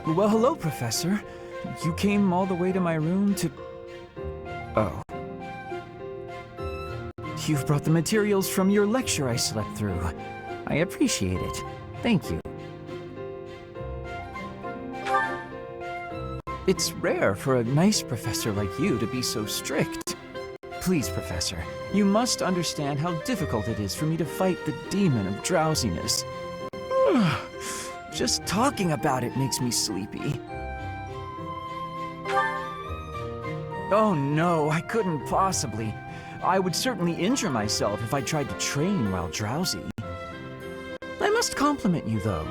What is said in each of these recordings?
Well, hello, Professor. You came all the way to my room to... Oh. You've brought the materials from your lecture I slept through. I appreciate it. Thank you. It's rare for a nice professor like you to be so strict. Please, Professor, you must understand how difficult it is for me to fight the demon of drowsiness. Just talking about it makes me sleepy. Oh no, I couldn't possibly. I would certainly injure myself if I tried to train while drowsy. I must compliment you, though.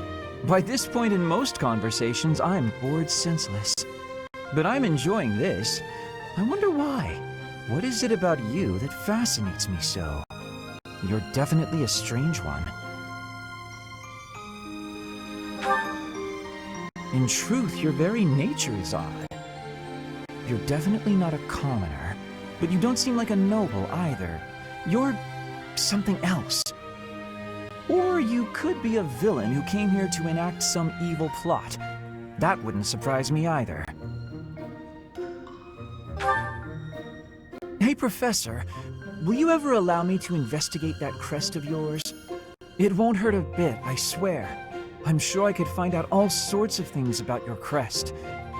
By this point in most conversations, I'm bored senseless. But I'm enjoying this. I wonder why. What is it about you that fascinates me so? You're definitely a strange one. In truth, your very nature is odd. You're definitely not a commoner, but you don't seem like a noble either. You're something else. Or you could be a villain who came here to enact some evil plot. That wouldn't surprise me either. Hey, Professor, will you ever allow me to investigate that crest of yours? It won't hurt a bit, I swear. I'm sure I could find out all sorts of things about your crest.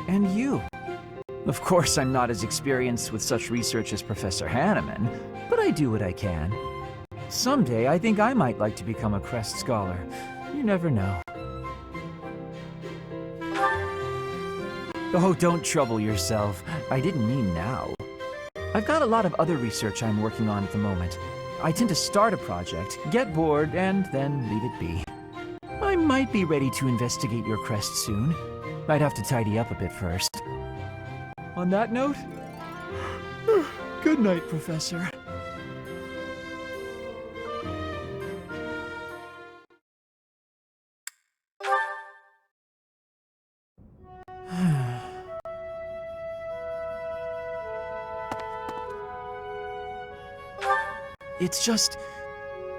And you. Of course, I'm not as experienced with such research as Professor Hanneman, but I do what I can. Someday, I think I might like to become a crest scholar. You never know. Oh, don't trouble yourself. I didn't mean now. I've got a lot of other research I'm working on at the moment. I tend to start a project, get bored, and then leave it be. I might be ready to investigate your crest soon. I'd have to tidy up a bit first. On that note, good night, Professor. It's just,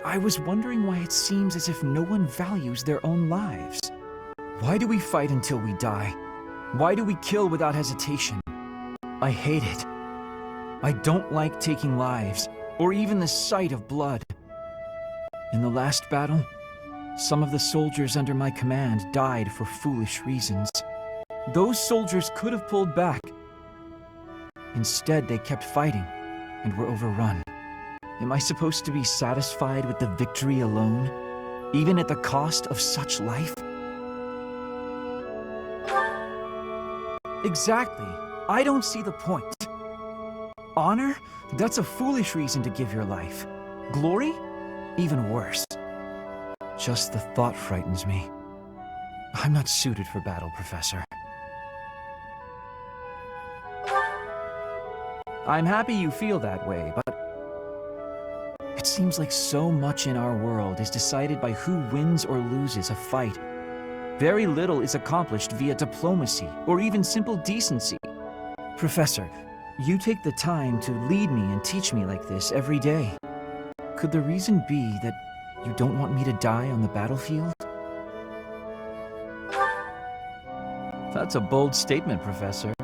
I was wondering why it seems as if no one values their own lives. Why do we fight until we die? Why do we kill without hesitation? I hate it. I don't like taking lives, or even the sight of blood. In the last battle, some of the soldiers under my command died for foolish reasons. Those soldiers could have pulled back. Instead, they kept fighting and were overrun. Am I supposed to be satisfied with the victory alone, even at the cost of such life? Exactly. I don't see the point. Honor? That's a foolish reason to give your life. Glory? Even worse. Just the thought frightens me. I'm not suited for battle, Professor. I'm happy you feel that way, but it seems like so much in our world is decided by who wins or loses a fight. Very little is accomplished via diplomacy or even simple decency. Professor, you take the time to lead me and teach me like this every day. Could the reason be that you don't want me to die on the battlefield? That's a bold statement, Professor.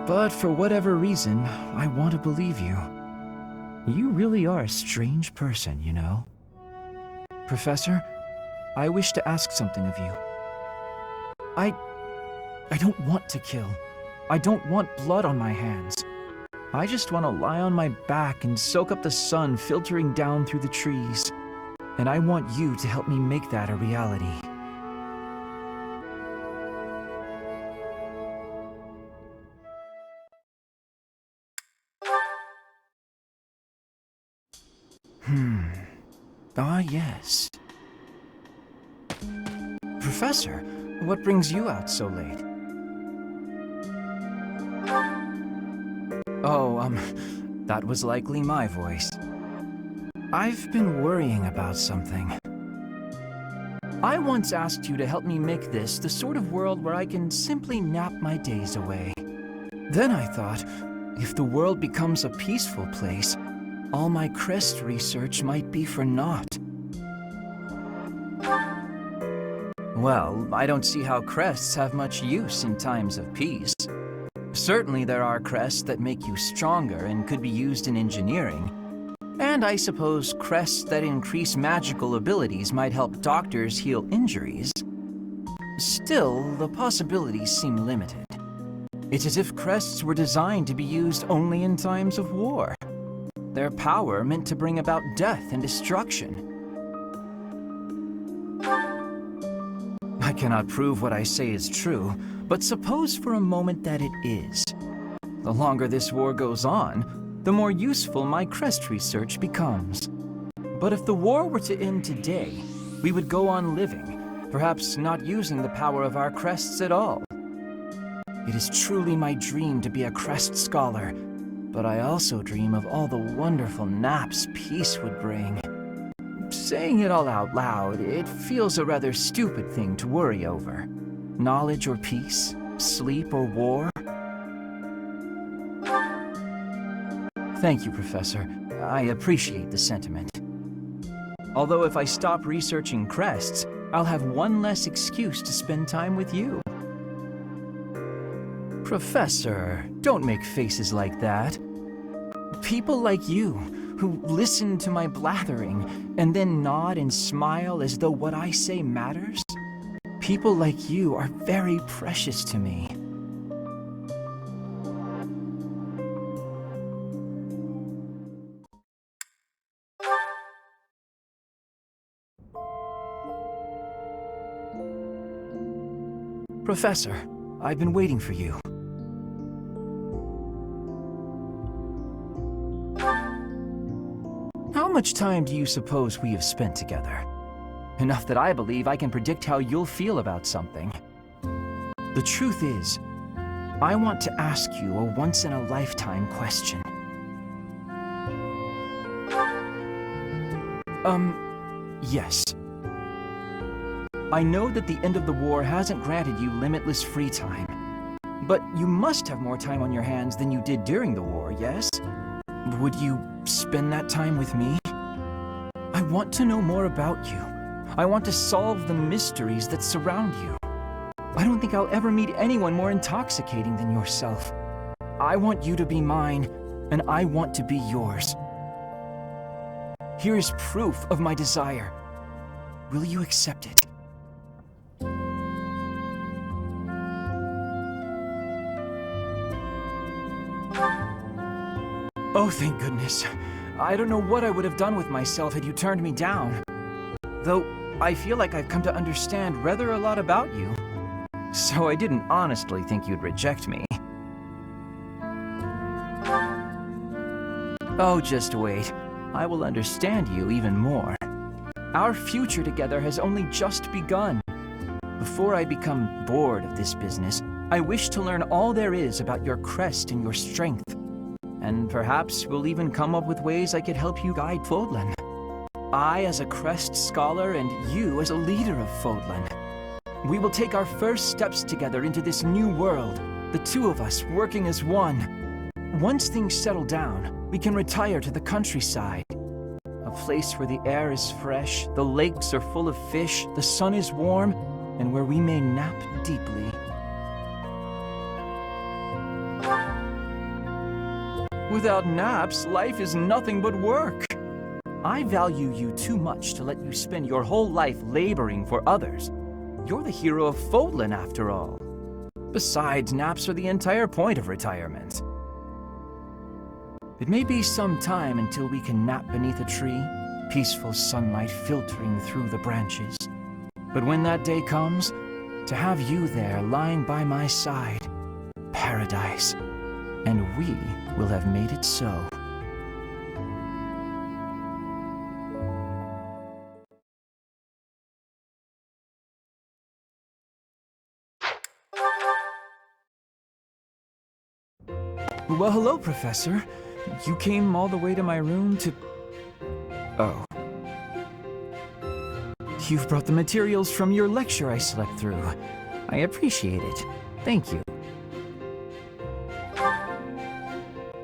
But for whatever reason, I want to believe you. You really are a strange person, you know. Professor, I wish to ask something of you. I don't want to kill. I don't want blood on my hands. I just want to lie on my back and soak up the sun filtering down through the trees. And I want you to help me make that a reality. Ah, yes. Professor, what brings you out so late? Oh, that was likely my voice. I've been worrying about something. I once asked you to help me make this the sort of world where I can simply nap my days away. Then I thought, if the world becomes a peaceful place, all my crest research might be for naught. Well, I don't see how crests have much use in times of peace. Certainly there are crests that make you stronger and could be used in engineering. And I suppose crests that increase magical abilities might help doctors heal injuries. Still, the possibilities seem limited. It's as if crests were designed to be used only in times of war. Their power meant to bring about death and destruction. I cannot prove what I say is true, but suppose for a moment that it is. The longer this war goes on, the more useful my crest research becomes. But if the war were to end today, we would go on living, perhaps not using the power of our crests at all. It is truly my dream to be a crest scholar, but I also dream of all the wonderful naps peace would bring. Saying it all out loud, it feels a rather stupid thing to worry over. Knowledge or peace, sleep or war. Thank you, Professor. I appreciate the sentiment. Although if I stop researching crests, I'll have one less excuse to spend time with you. Professor, don't make faces like that. People like you, who listen to my blathering and then nod and smile as though what I say matters, people like you are very precious to me. Professor, I've been waiting for you. How much time do you suppose we have spent together? Enough that I believe I can predict how you'll feel about something. The truth is, I want to ask you a once-in-a-lifetime question. Yes. I know that the end of the war hasn't granted you limitless free time, but you must have more time on your hands than you did during the war, yes? Would you spend that time with me? I want to know more about you. I want to solve the mysteries that surround you. I don't think I'll ever meet anyone more intoxicating than yourself. I want you to be mine, and I want to be yours. Here is proof of my desire. Will you accept it? Oh, thank goodness. I don't know what I would have done with myself had you turned me down. Though, I feel like I've come to understand rather a lot about you. So I didn't honestly think you'd reject me. Oh, just wait. I will understand you even more. Our future together has only just begun. Before I become bored of this business, I wish to learn all there is about your crest and your strength. And perhaps we'll even come up with ways I could help you guide Fodlan. I as a crest scholar and you as a leader of Fodlan. We will take our first steps together into this new world, the two of us working as one. Once things settle down, we can retire to the countryside. A place where the air is fresh, the lakes are full of fish, the sun is warm, and where we may nap deeply. Without naps, life is nothing but work. I value you too much to let you spend your whole life laboring for others. You're the hero of Fodlan, after all. Besides, naps are the entire point of retirement. It may be some time until we can nap beneath a tree, peaceful sunlight filtering through the branches. But when that day comes, to have you there lying by my side, paradise, and we will have made it so. Well, hello, Professor. You came all the way to my room to... Oh. You've brought the materials from your lecture I slept through. I appreciate it. Thank you.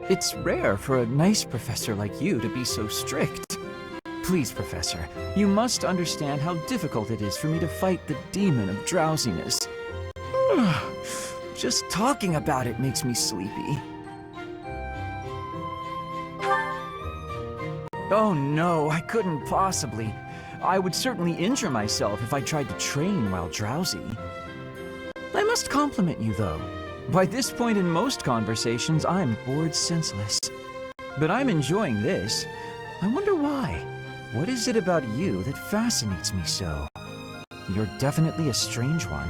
It's rare for a nice professor like you to be so strict. Please, Professor, you must understand how difficult it is for me to fight the demon of drowsiness. Just talking about it makes me sleepy. Oh no, I couldn't possibly. I would certainly injure myself if I tried to train while drowsy. I must compliment you, though. By this point in most conversations, I'm bored senseless. But I'm enjoying this. I wonder why. What is it about you that fascinates me so? You're definitely a strange one.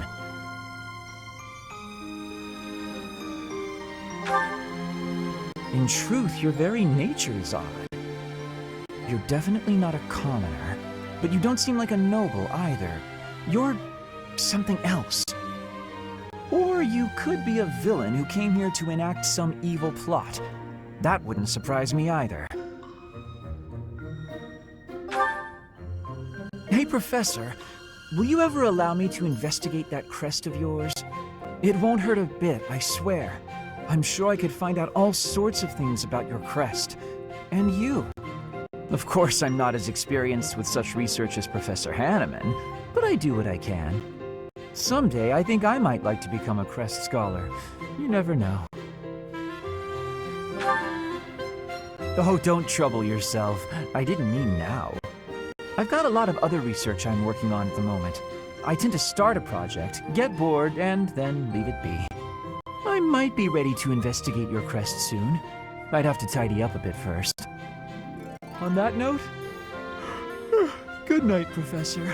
In truth, your very nature is odd. You're definitely not a commoner, but you don't seem like a noble either. You're something else. Or you could be a villain who came here to enact some evil plot. That wouldn't surprise me either. Hey, Professor, will you ever allow me to investigate that crest of yours? It won't hurt a bit, I swear. I'm sure I could find out all sorts of things about your crest. And you. Of course, I'm not as experienced with such research as Professor Hanneman, but I do what I can. Someday, I think I might like to become a crest scholar. You never know. Oh, don't trouble yourself. I didn't mean now. I've got a lot of other research I'm working on at the moment. I tend to start a project, get bored, and then leave it be. I might be ready to investigate your crest soon. I'd have to tidy up a bit first. On that note, good night, Professor.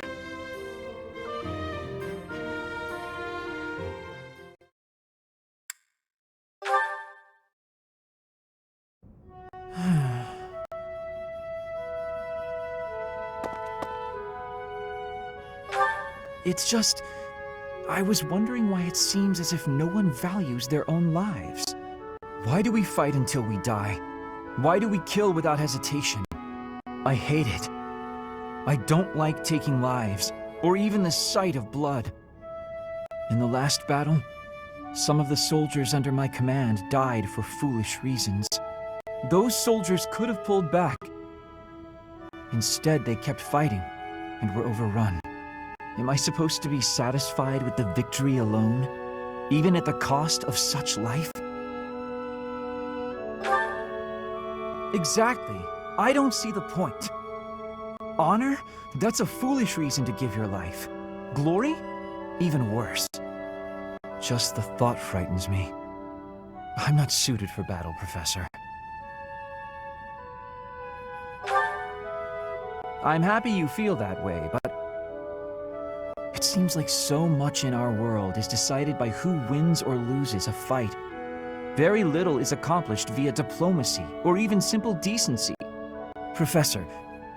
It's just, I was wondering why it seems as if no one values their own lives. Why do we fight until we die? Why do we kill without hesitation? I hate it. I don't like taking lives, or even the sight of blood. In the last battle, some of the soldiers under my command died for foolish reasons. Those soldiers could have pulled back. Instead, they kept fighting and were overrun. Am I supposed to be satisfied with the victory alone, even at the cost of such life? Exactly. I don't see the point. Honor? That's a foolish reason to give your life. Glory? Even worse. Just the thought frightens me. I'm not suited for battle, Professor. I'm happy you feel that way, but it seems like so much in our world is decided by who wins or loses a fight. Very little is accomplished via diplomacy or even simple decency. Professor,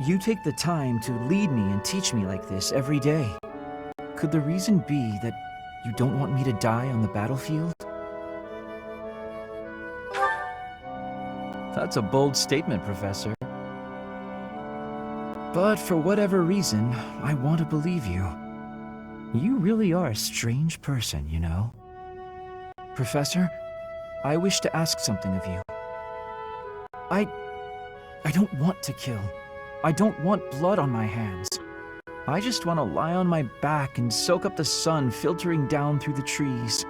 you take the time to lead me and teach me like this every day. Could the reason be that you don't want me to die on the battlefield? That's a bold statement, Professor. But for whatever reason, I want to believe you. You really are a strange person, you know. Professor, I wish to ask something of you. I don't want to kill. I don't want blood on my hands. I just want to lie on my back and soak up the sun filtering down through the trees.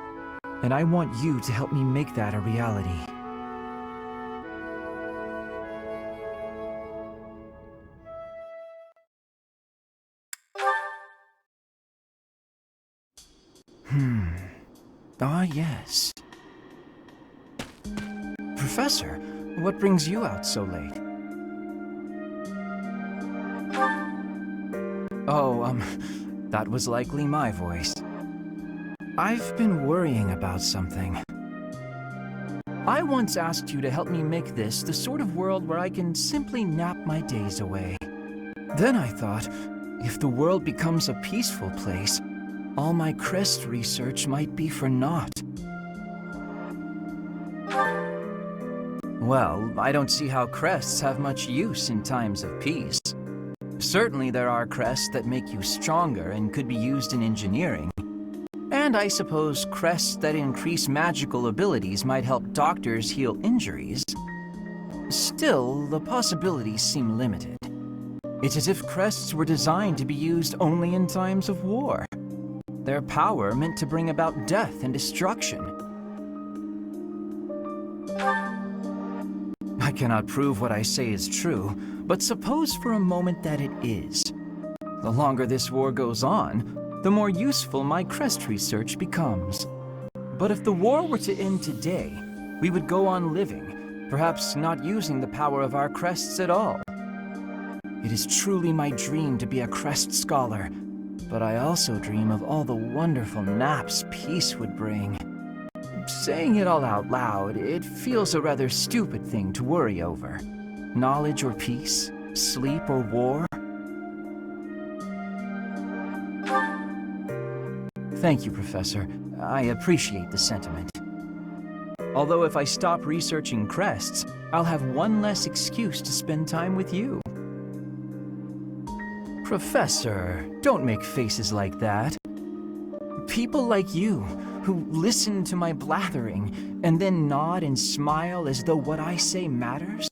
And I want you to help me make that a reality. Ah, yes. Professor, what brings you out so late? Oh, that was likely my voice. I've been worrying about something. I once asked you to help me make this the sort of world where I can simply nap my days away. Then I thought, if the world becomes a peaceful place, all my crest research might be for naught. Well, I don't see how crests have much use in times of peace. Certainly there are crests that make you stronger and could be used in engineering. And I suppose crests that increase magical abilities might help doctors heal injuries. Still, the possibilities seem limited. It's as if crests were designed to be used only in times of war. Their power meant to bring about death and destruction. I cannot prove what I say is true, but suppose for a moment that it is. The longer this war goes on, the more useful my crest research becomes. But if the war were to end today, we would go on living, perhaps not using the power of our crests at all. It is truly my dream to be a crest scholar, but I also dream of all the wonderful naps peace would bring. Saying it all out loud, it feels a rather stupid thing to worry over. Knowledge or peace, sleep or war. Thank you, Professor. I appreciate the sentiment. Although if I stop researching crests, I'll have one less excuse to spend time with you. Professor, don't make faces like that. People like you, who listen to my blathering and then nod and smile as though what I say matters,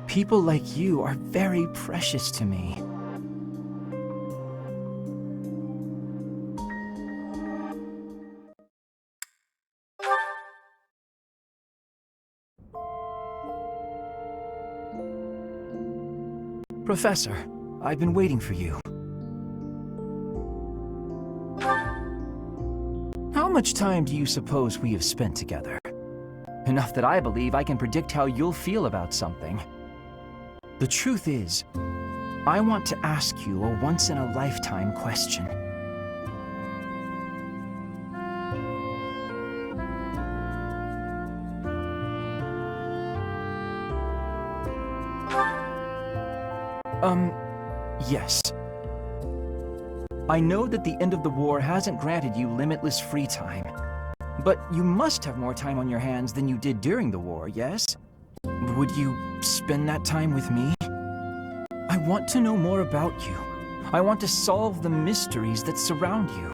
people like you are very precious to me. Professor, I've been waiting for you. How much time do you suppose we have spent together? Enough that I believe I can predict how you'll feel about something. The truth is, I want to ask you a once-in-a-lifetime question. Yes. I know that the end of the war hasn't granted you limitless free time. But you must have more time on your hands than you did during the war, yes? Would you spend that time with me? I want to know more about you. I want to solve the mysteries that surround you.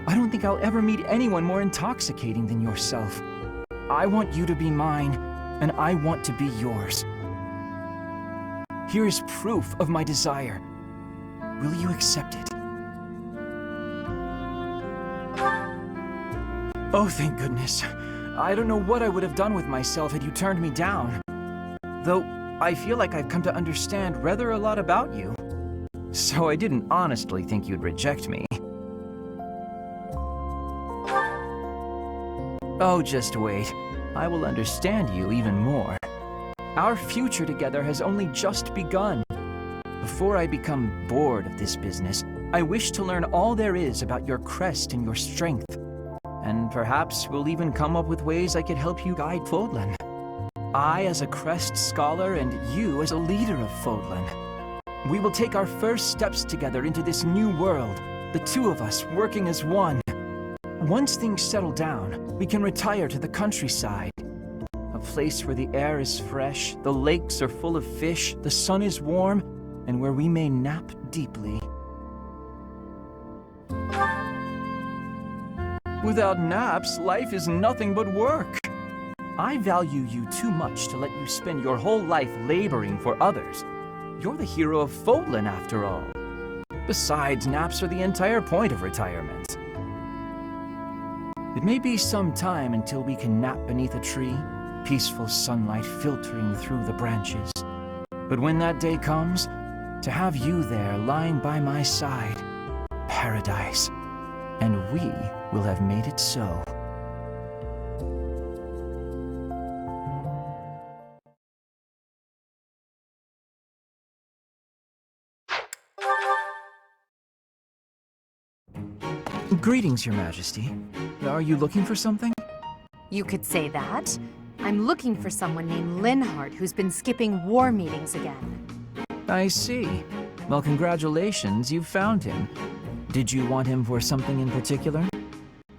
I don't think I'll ever meet anyone more intoxicating than yourself. I want you to be mine, and I want to be yours. Here is proof of my desire. Will you accept it? Oh, thank goodness. I don't know what I would have done with myself had you turned me down. Though, I feel like I've come to understand rather a lot about you. So I didn't honestly think you'd reject me. Oh, just wait. I will understand you even more. Our future together has only just begun. Before I become bored of this business, I wish to learn all there is about your crest and your strength. And perhaps we'll even come up with ways I could help you guide Fodlan. I as a crest scholar and you as a leader of Fodlan. We will take our first steps together into this new world, the two of us working as one. Once things settle down, we can retire to the countryside. A place where the air is fresh, the lakes are full of fish, the sun is warm, and where we may nap deeply. Without naps, life is nothing but work. I value you too much to let you spend your whole life laboring for others. You're the hero of Fodlan, after all. Besides, naps are the entire point of retirement. It may be some time until we can nap beneath a tree, peaceful sunlight filtering through the branches. But when that day comes, to have you there lying by my side, paradise, and we will have made it so. Greetings, Your Majesty. Are you looking for something? You could say that. I'm looking for someone named Linhardt who's been skipping war meetings again. I see. Well, congratulations, you found him. Did you want him for something in particular?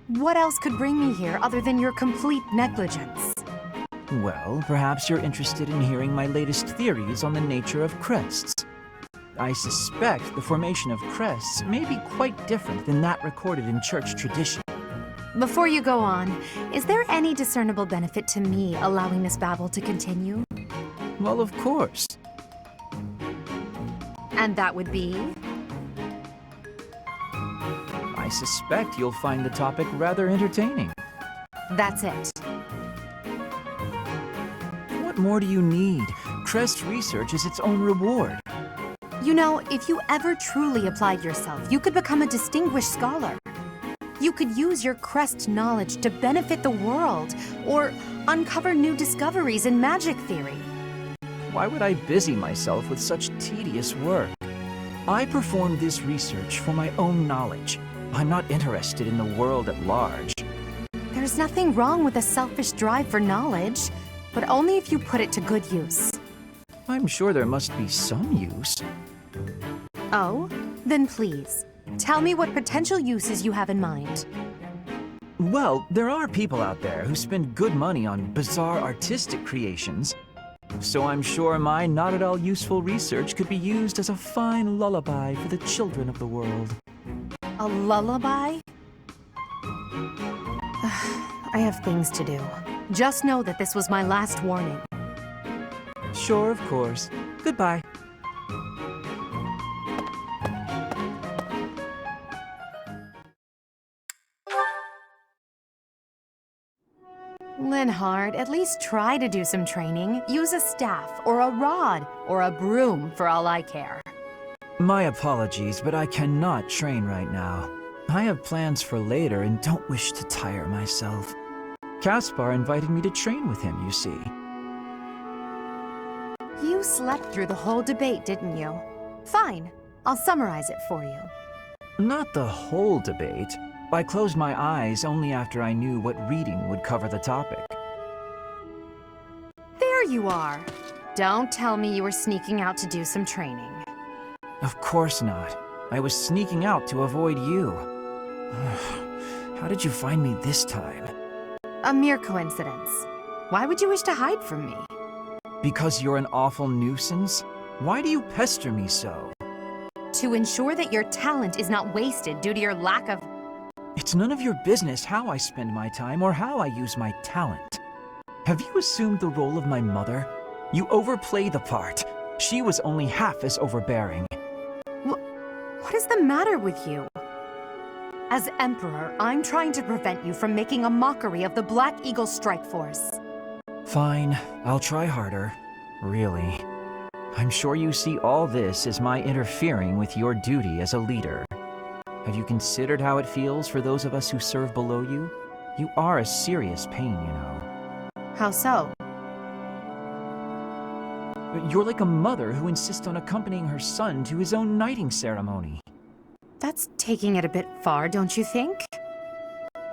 What else could bring me here other than your complete negligence? Well, perhaps you're interested in hearing my latest theories on the nature of crests. I suspect the formation of crests may be quite different than that recorded in church tradition. Before you go on, is there any discernible benefit to me allowing this babble to continue? Well, of course. And that would be? I suspect you'll find the topic rather entertaining. That's it. What more do you need? Crest research is its own reward. You know, if you ever truly applied yourself, you could become a distinguished scholar. You could use your Crest knowledge to benefit the world, or uncover new discoveries in magic theory. Why would I busy myself with such tedious work? I perform this research for my own knowledge. I'm not interested in the world at large. There's nothing wrong with a selfish drive for knowledge, but only if you put it to good use. I'm sure there must be some use. Oh? Then please, tell me what potential uses you have in mind. Well, there are people out there who spend good money on bizarre artistic creations. So I'm sure my not-at-all-useful research could be used as a fine lullaby for the children of the world. A lullaby? I have things to do. Just know that this was my last warning. Sure, of course. Goodbye. Linhardt, at least try to do some training. Use a staff, or a rod, or a broom, for all I care. My apologies, but I cannot train right now. I have plans for later and don't wish to tire myself. Caspar invited me to train with him, you see. You slept through the whole debate, didn't you? Fine. I'll summarize it for you. Not the whole debate. I closed my eyes only after I knew what reading would cover the topic. There you are. Don't tell me you were sneaking out to do some training. Of course not. I was sneaking out to avoid you. How did you find me this time? A mere coincidence. Why would you wish to hide from me? Because you're an awful nuisance? Why do you pester me so? To ensure that your talent is not wasted due to your lack of... It's none of your business how I spend my time or how I use my talent. Have you assumed the role of my mother? You overplay the part. She was only half as overbearing. What is the matter with you? As Emperor, I'm trying to prevent you from making a mockery of the Black Eagle Strike Force. Fine, I'll try harder. Really. I'm sure you see all this as my interfering with your duty as a leader. Have you considered how it feels for those of us who serve below you? You are a serious pain, you know. How so? You're like a mother who insists on accompanying her son to his own knighting ceremony. That's taking it a bit far, don't you think?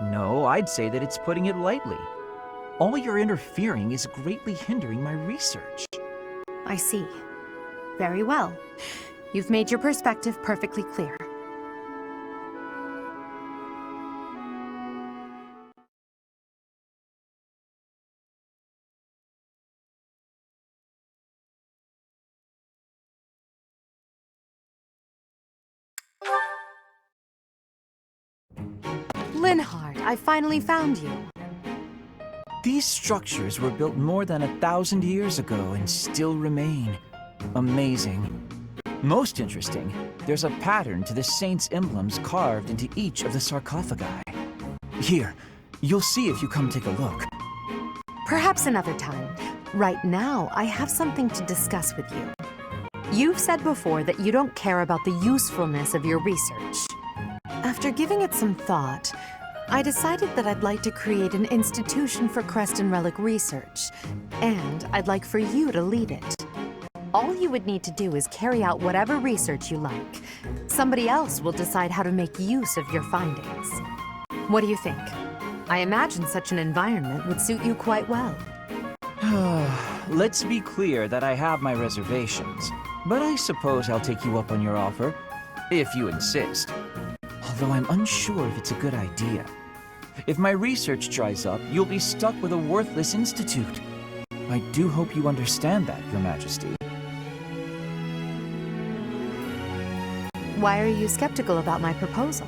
No, I'd say that it's putting it lightly. All your interfering is greatly hindering my research. I see. Very well. You've made your perspective perfectly clear. Linhardt, I finally found you. These structures were built more than 1,000 years ago and still remain. Amazing. Most interesting, there's a pattern to the saints' emblems carved into each of the sarcophagi. Here, you'll see if you come take a look. Perhaps another time. Right now, I have something to discuss with you. You've said before that you don't care about the usefulness of your research. After giving it some thought, I decided that I'd like to create an institution for Crest and Relic research, and I'd like for you to lead it. All you would need to do is carry out whatever research you like. Somebody else will decide how to make use of your findings. What do you think? I imagine such an environment would suit you quite well. Let's be clear that I have my reservations, but I suppose I'll take you up on your offer, if you insist. Although I'm unsure if it's a good idea. If my research dries up, you'll be stuck with a worthless institute. I do hope you understand that, Your Majesty. Why are you skeptical about my proposal?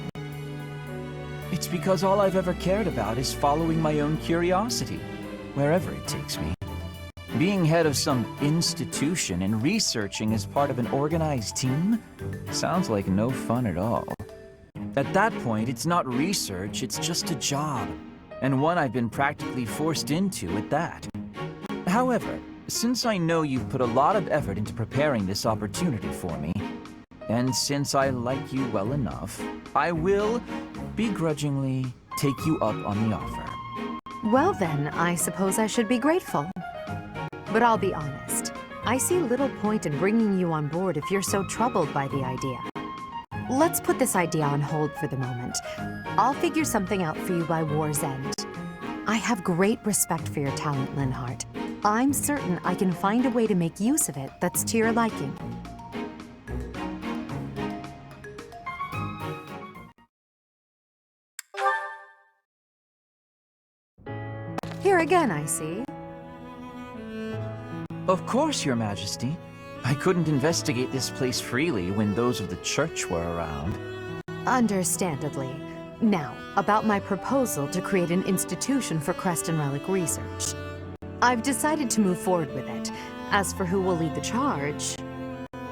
It's because all I've ever cared about is following my own curiosity, wherever it takes me. Being head of some institution and researching as part of an organized team sounds like no fun at all. At that point, it's not research, it's just a job, and one I've been practically forced into at that. However, since I know you've put a lot of effort into preparing this opportunity for me, and since I like you well enough, I will, begrudgingly, take you up on the offer. Well then, I suppose I should be grateful. But I'll be honest, I see little point in bringing you on board if you're so troubled by the idea. Let's put this idea on hold for the moment. I'll figure something out for you by war's end. I have great respect for your talent, Linhardt. I'm certain I can find a way to make use of it that's to your liking. Here again, I see. Of course, Your Majesty. I couldn't investigate this place freely when those of the church were around. Understandably. Now, about my proposal to create an institution for Crest and Relic research. I've decided to move forward with it. As for who will lead the charge...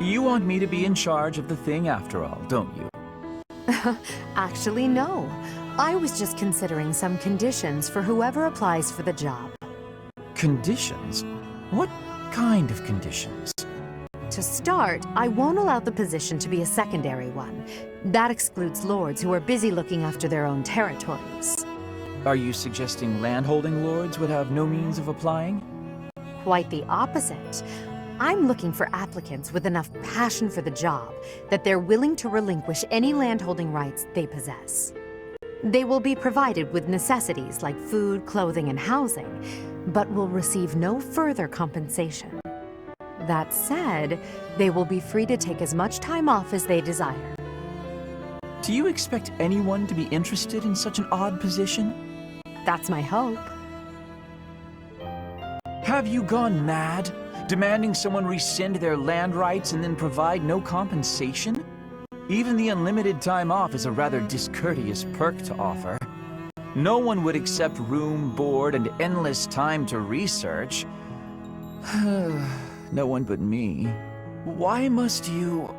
You want me to be in charge of the thing after all, don't you? Actually, no. I was just considering some conditions for whoever applies for the job. Conditions? What kind of conditions? To start, I won't allow the position to be a secondary one. That excludes lords who are busy looking after their own territories. Are you suggesting landholding lords would have no means of applying? Quite the opposite. I'm looking for applicants with enough passion for the job that they're willing to relinquish any landholding rights they possess. They will be provided with necessities like food, clothing, and housing, but will receive no further compensation. That said, they will be free to take as much time off as they desire. Do you expect anyone to be interested in such an odd position? That's my hope. Have you gone mad? Demanding someone rescind their land rights and then provide no compensation? Even the unlimited time off is a rather discourteous perk to offer. No one would accept room, board, and endless time to research. No one but me. Why must you...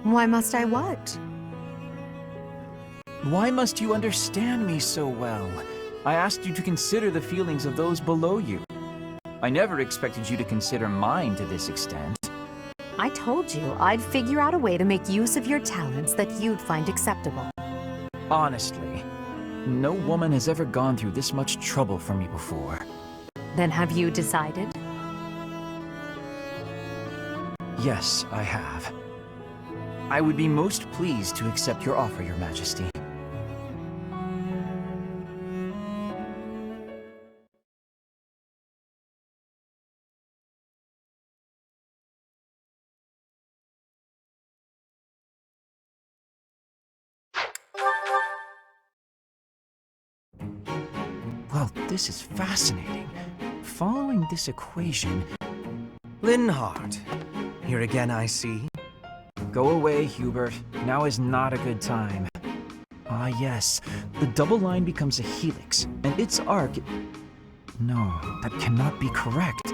Why must I what? Why must you understand me so well? I asked you to consider the feelings of those below you. I never expected you to consider mine to this extent. I told you I'd figure out a way to make use of your talents that you'd find acceptable. Honestly, no woman has ever gone through this much trouble for me before. Then have you decided? Yes, I have. I would be most pleased to accept your offer, Your Majesty. Well, this is fascinating. Following this equation... Linhardt. Here again, I see. Go away, Hubert. Now is not a good time. Ah, yes. The double line becomes a helix, and its arc... No, that cannot be correct.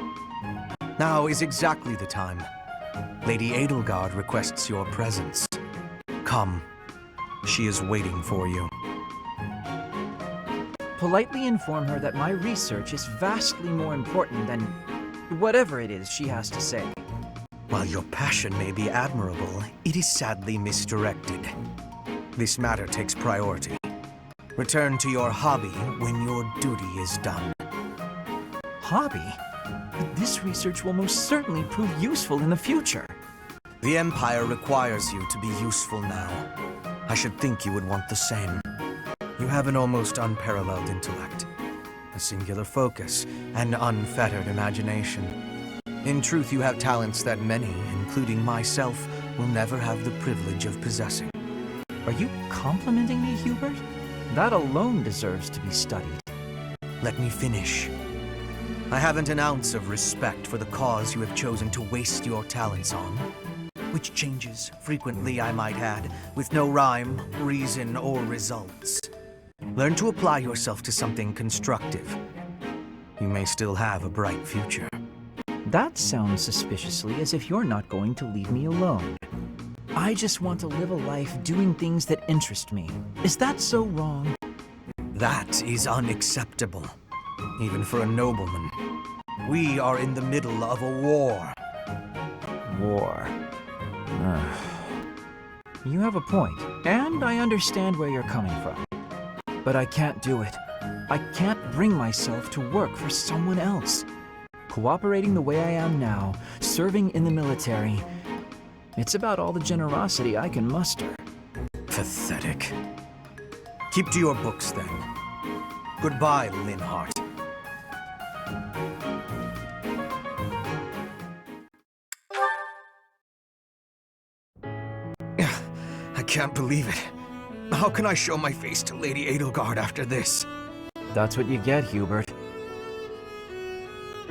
Now is exactly the time. Lady Edelgard requests your presence. Come. She is waiting for you. Politely inform her that my research is vastly more important than whatever it is she has to say. While your passion may be admirable, it is sadly misdirected. This matter takes priority. Return to your hobby when your duty is done. Hobby? But this research will most certainly prove useful in the future. The Empire requires you to be useful now. I should think you would want the same. You have an almost unparalleled intellect, a singular focus, and unfettered imagination. In truth, you have talents that many, including myself, will never have the privilege of possessing. Are you complimenting me, Hubert? That alone deserves to be studied. Let me finish. I haven't an ounce of respect for the cause you have chosen to waste your talents on, which changes, frequently I might add, with no rhyme, reason, or results. Learn to apply yourself to something constructive. You may still have a bright future. That sounds suspiciously as if you're not going to leave me alone. I just want to live a life doing things that interest me. Is that so wrong? That is unacceptable, even for a nobleman. We are in the middle of a war. War. Ugh. You have a point, and I understand where you're coming from. But I can't do it. I can't bring myself to work for someone else. Cooperating the way I am now, serving in the military, it's about all the generosity I can muster. Pathetic. Keep to your books, then. Goodbye, Linhardt. I can't believe it. How can I show my face to Lady Edelgard after this? That's what you get, Hubert.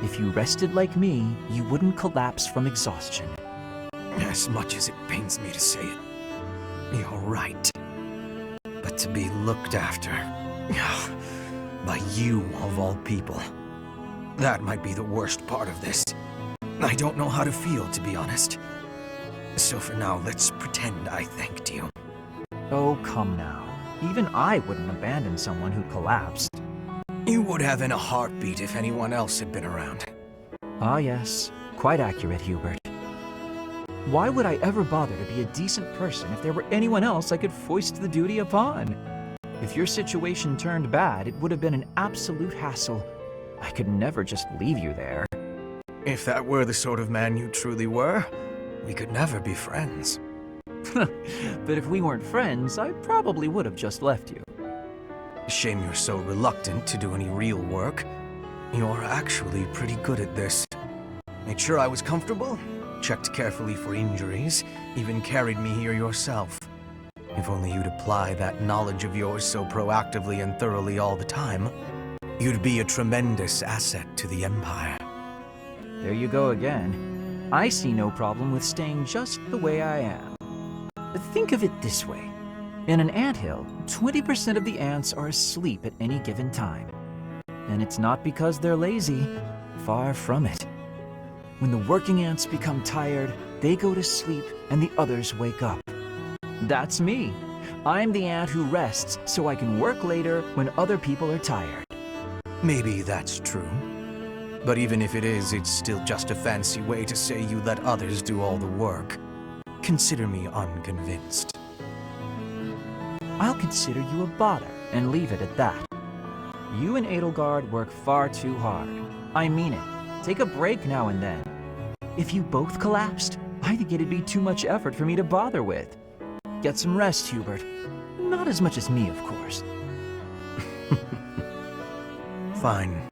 If you rested like me, you wouldn't collapse from exhaustion. As much as it pains me to say it, you're right. But to be looked after by you, of all people, that might be the worst part of this. I don't know how to feel, to be honest. So for now, let's pretend I thanked you. Oh, come now. Even I wouldn't abandon someone who collapsed. You would have in a heartbeat if anyone else had been around. Ah, yes. Quite accurate, Hubert. Why would I ever bother to be a decent person if there were anyone else I could foist the duty upon? If your situation turned bad, it would have been an absolute hassle. I could never just leave you there. If that were the sort of man you truly were, we could never be friends. But if we weren't friends, I probably would have just left you. Shame you're so reluctant to do any real work. You're actually pretty good at this. Made sure I was comfortable, checked carefully for injuries, even carried me here yourself. If only you'd apply that knowledge of yours so proactively and thoroughly all the time, you'd be a tremendous asset to the Empire. There you go again. I see no problem with staying just the way I am. Think of it this way. In an anthill, 20% of the ants are asleep at any given time. And it's not because they're lazy. Far from it. When the working ants become tired, they go to sleep and the others wake up. That's me. I'm the ant who rests so I can work later when other people are tired. Maybe that's true. But even if it is, it's still just a fancy way to say you let others do all the work. Consider me unconvinced. I'll consider you a bother and leave it at that. You and Edelgard work far too hard. I mean it. Take a break now and then. If you both collapsed, I think it'd be too much effort for me to bother with. Get some rest, Hubert. Not as much as me, of course. Fine.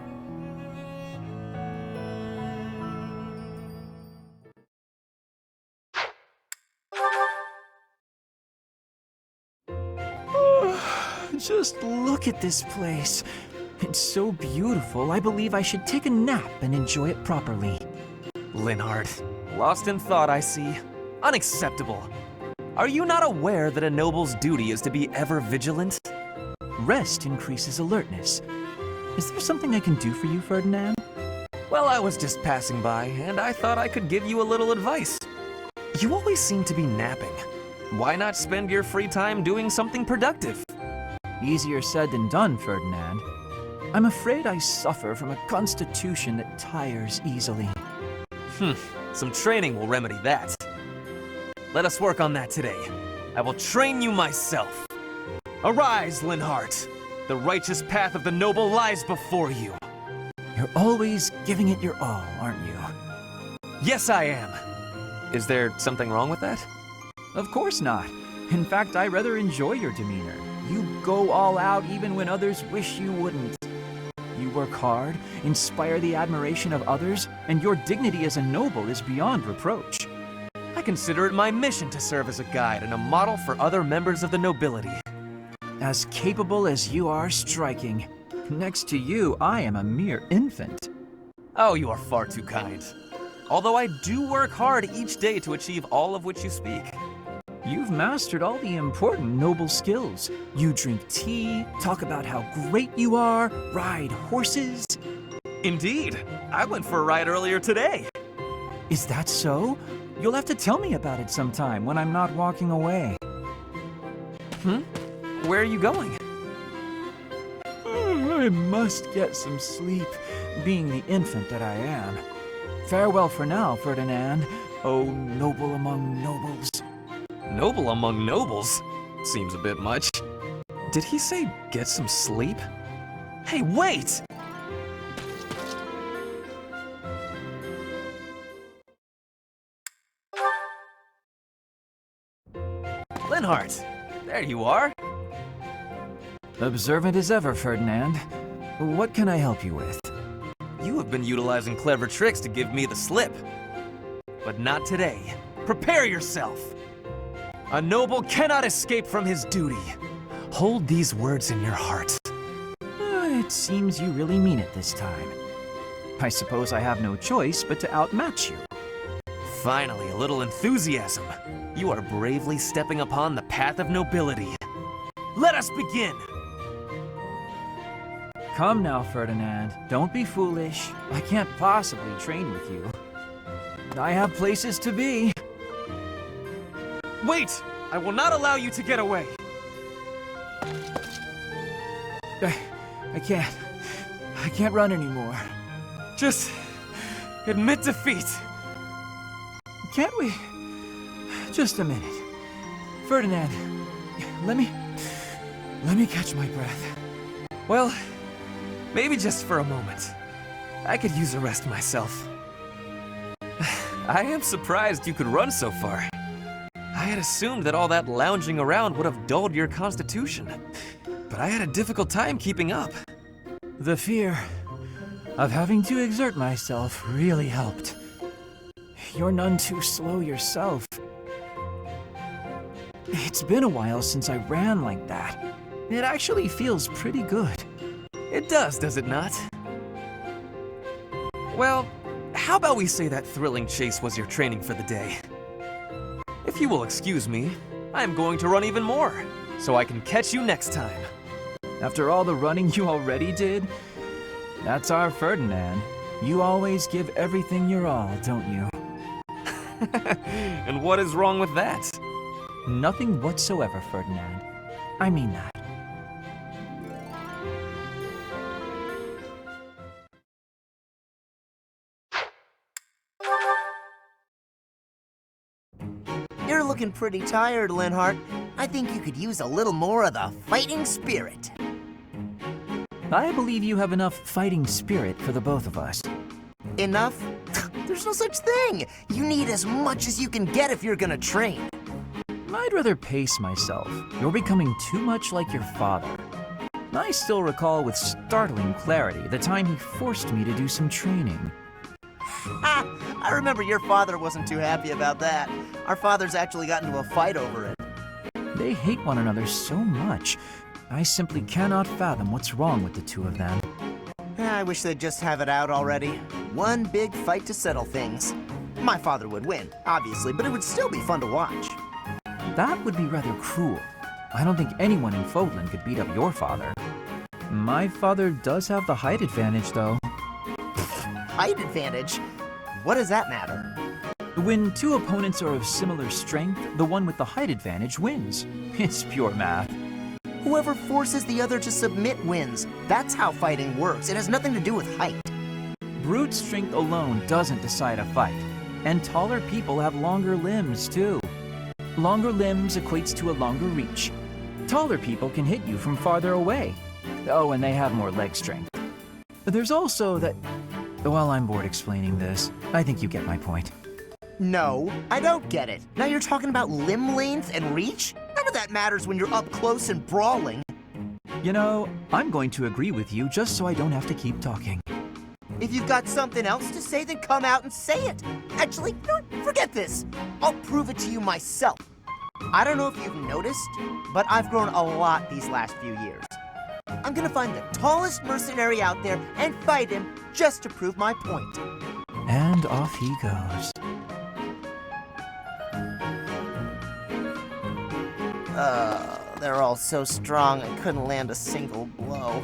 Just look at this place. It's so beautiful, I believe I should take a nap and enjoy it properly. Linhardt, lost in thought, I see. Unacceptable. Are you not aware that a noble's duty is to be ever vigilant? Rest increases alertness. Is there something I can do for you, Ferdinand? Well, I was just passing by, and I thought I could give you a little advice. You always seem to be napping. Why not spend your free time doing something productive? Easier said than done, Ferdinand. I'm afraid I suffer from a constitution that tires easily. Some training will remedy that. Let us work on that today. I will train you myself. Arise, Linhardt. The righteous path of the noble lies before you. You're always giving it your all, aren't you? Yes, I am. Is there something wrong with that? Of course not. In fact, I rather enjoy your demeanor. You go all out even when others wish you wouldn't. You work hard, inspire the admiration of others, and your dignity as a noble is beyond reproach. I consider it my mission to serve as a guide and a model for other members of the nobility. As capable as you are striking. Next to you, I am a mere infant. Oh, you are far too kind. Although I do work hard each day to achieve all of which you speak. You've mastered all the important noble skills. You drink tea, talk about how great you are, ride horses. Indeed. I went for a ride earlier today. Is that so? You'll have to tell me about it sometime when I'm not walking away. Where are you going? I must get some sleep, being the infant that I am. Farewell for now, Ferdinand, O noble among nobles. Noble among nobles? Seems a bit much. Did he say get some sleep? Hey, wait! Linhardt, there you are. Observant as ever, Ferdinand. What can I help you with? You have been utilizing clever tricks to give me the slip. But not today. Prepare yourself! A noble cannot escape from his duty. Hold these words in your heart. It seems you really mean it this time. I suppose I have no choice but to outmatch you. Finally, a little enthusiasm. You are bravely stepping upon the path of nobility. Let us begin! Come now, Ferdinand. Don't be foolish. I can't possibly train with you. I have places to be. Wait! I will not allow you to get away! I can't run anymore. Just admit defeat. Can't we? Just a minute. Ferdinand, let me catch my breath. Well, maybe just for a moment. I could use a rest myself. I am surprised you could run so far. I had assumed that all that lounging around would have dulled your constitution, but I had a difficult time keeping up. The fear of having to exert myself really helped. You're none too slow yourself. It's been a while since I ran like that. It actually feels pretty good. It does it not? Well, how about we say that thrilling chase was your training for the day? If you will excuse me, I am going to run even more, so I can catch you next time. After all the running you already did? That's our Ferdinand. You always give everything your all, don't you? And what is wrong with that? Nothing whatsoever, Ferdinand. I mean that. You're looking pretty tired, Linhardt. I think you could use a little more of the fighting spirit. I believe you have enough fighting spirit for the both of us. Enough? There's no such thing. You need as much as you can get if you're gonna train. I'd rather pace myself. You're becoming too much like your father. I still recall with startling clarity the time he forced me to do some training. Ha! I remember your father wasn't too happy about that. Our fathers actually got into a fight over it. They hate one another so much. I simply cannot fathom what's wrong with the two of them. I wish they'd just have it out already. One big fight to settle things. My father would win, obviously, but it would still be fun to watch. That would be rather cruel. I don't think anyone in Fodlan could beat up your father. My father does have the height advantage, though. Height advantage? What does that matter? When two opponents are of similar strength, the one with the height advantage wins. It's pure math. Whoever forces the other to submit wins. That's how fighting works. It has nothing to do with height. Brute strength alone doesn't decide a fight. And taller people have longer limbs, too. Longer limbs equates to a longer reach. Taller people can hit you from farther away. Oh, and they have more leg strength. There's also that... Well, I'm bored explaining this. I think you get my point. No, I don't get it. Now you're talking about limb length and reach? None of that matters when you're up close and brawling. You know, I'm going to agree with you just so I don't have to keep talking. If you've got something else to say, then come out and say it. Actually, no, forget this. I'll prove it to you myself. I don't know if you've noticed, but I've grown a lot these last few years. I'm gonna find the tallest mercenary out there and fight him just to prove my point. And off he goes. They're all so strong I couldn't land a single blow.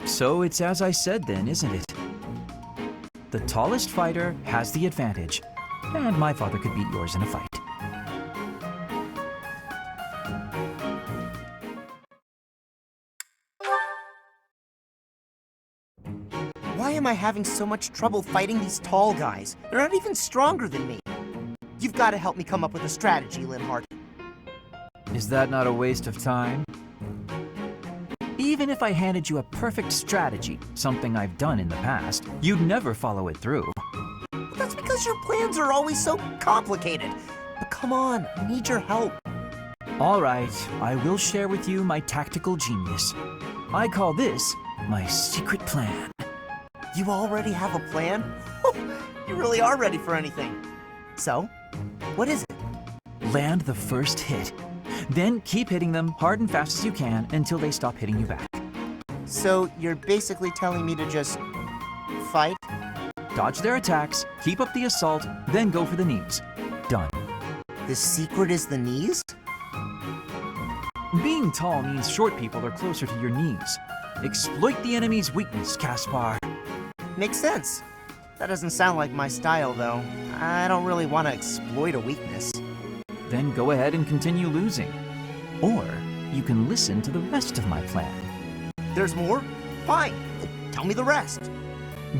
So it's as I said then, isn't it? The tallest fighter has the advantage. and my father could beat yours in a fight. Why am I having so much trouble fighting these tall guys? They're not even stronger than me. You've got to help me come up with a strategy, Linhardt. Is that not a waste of time? Even if I handed you a perfect strategy, something I've done in the past, you'd never follow it through. That's because your plans are always so complicated. But come on, I need your help. All right, I will share with you my tactical genius. I call this my secret plan. You already have a plan? You really are ready for anything. So, what is it? Land the first hit. Then keep hitting them hard and fast as you can until they stop hitting you back. So, you're basically telling me to just fight? Dodge their attacks, keep up the assault, then go for the knees. Done. The secret is the knees? Being tall means short people are closer to your knees. Exploit the enemy's weakness, Caspar. Makes sense. That doesn't sound like my style, though. I don't really want to exploit a weakness. Then go ahead and continue losing. Or you can listen to the rest of my plan. There's more? Fine. Tell me the rest.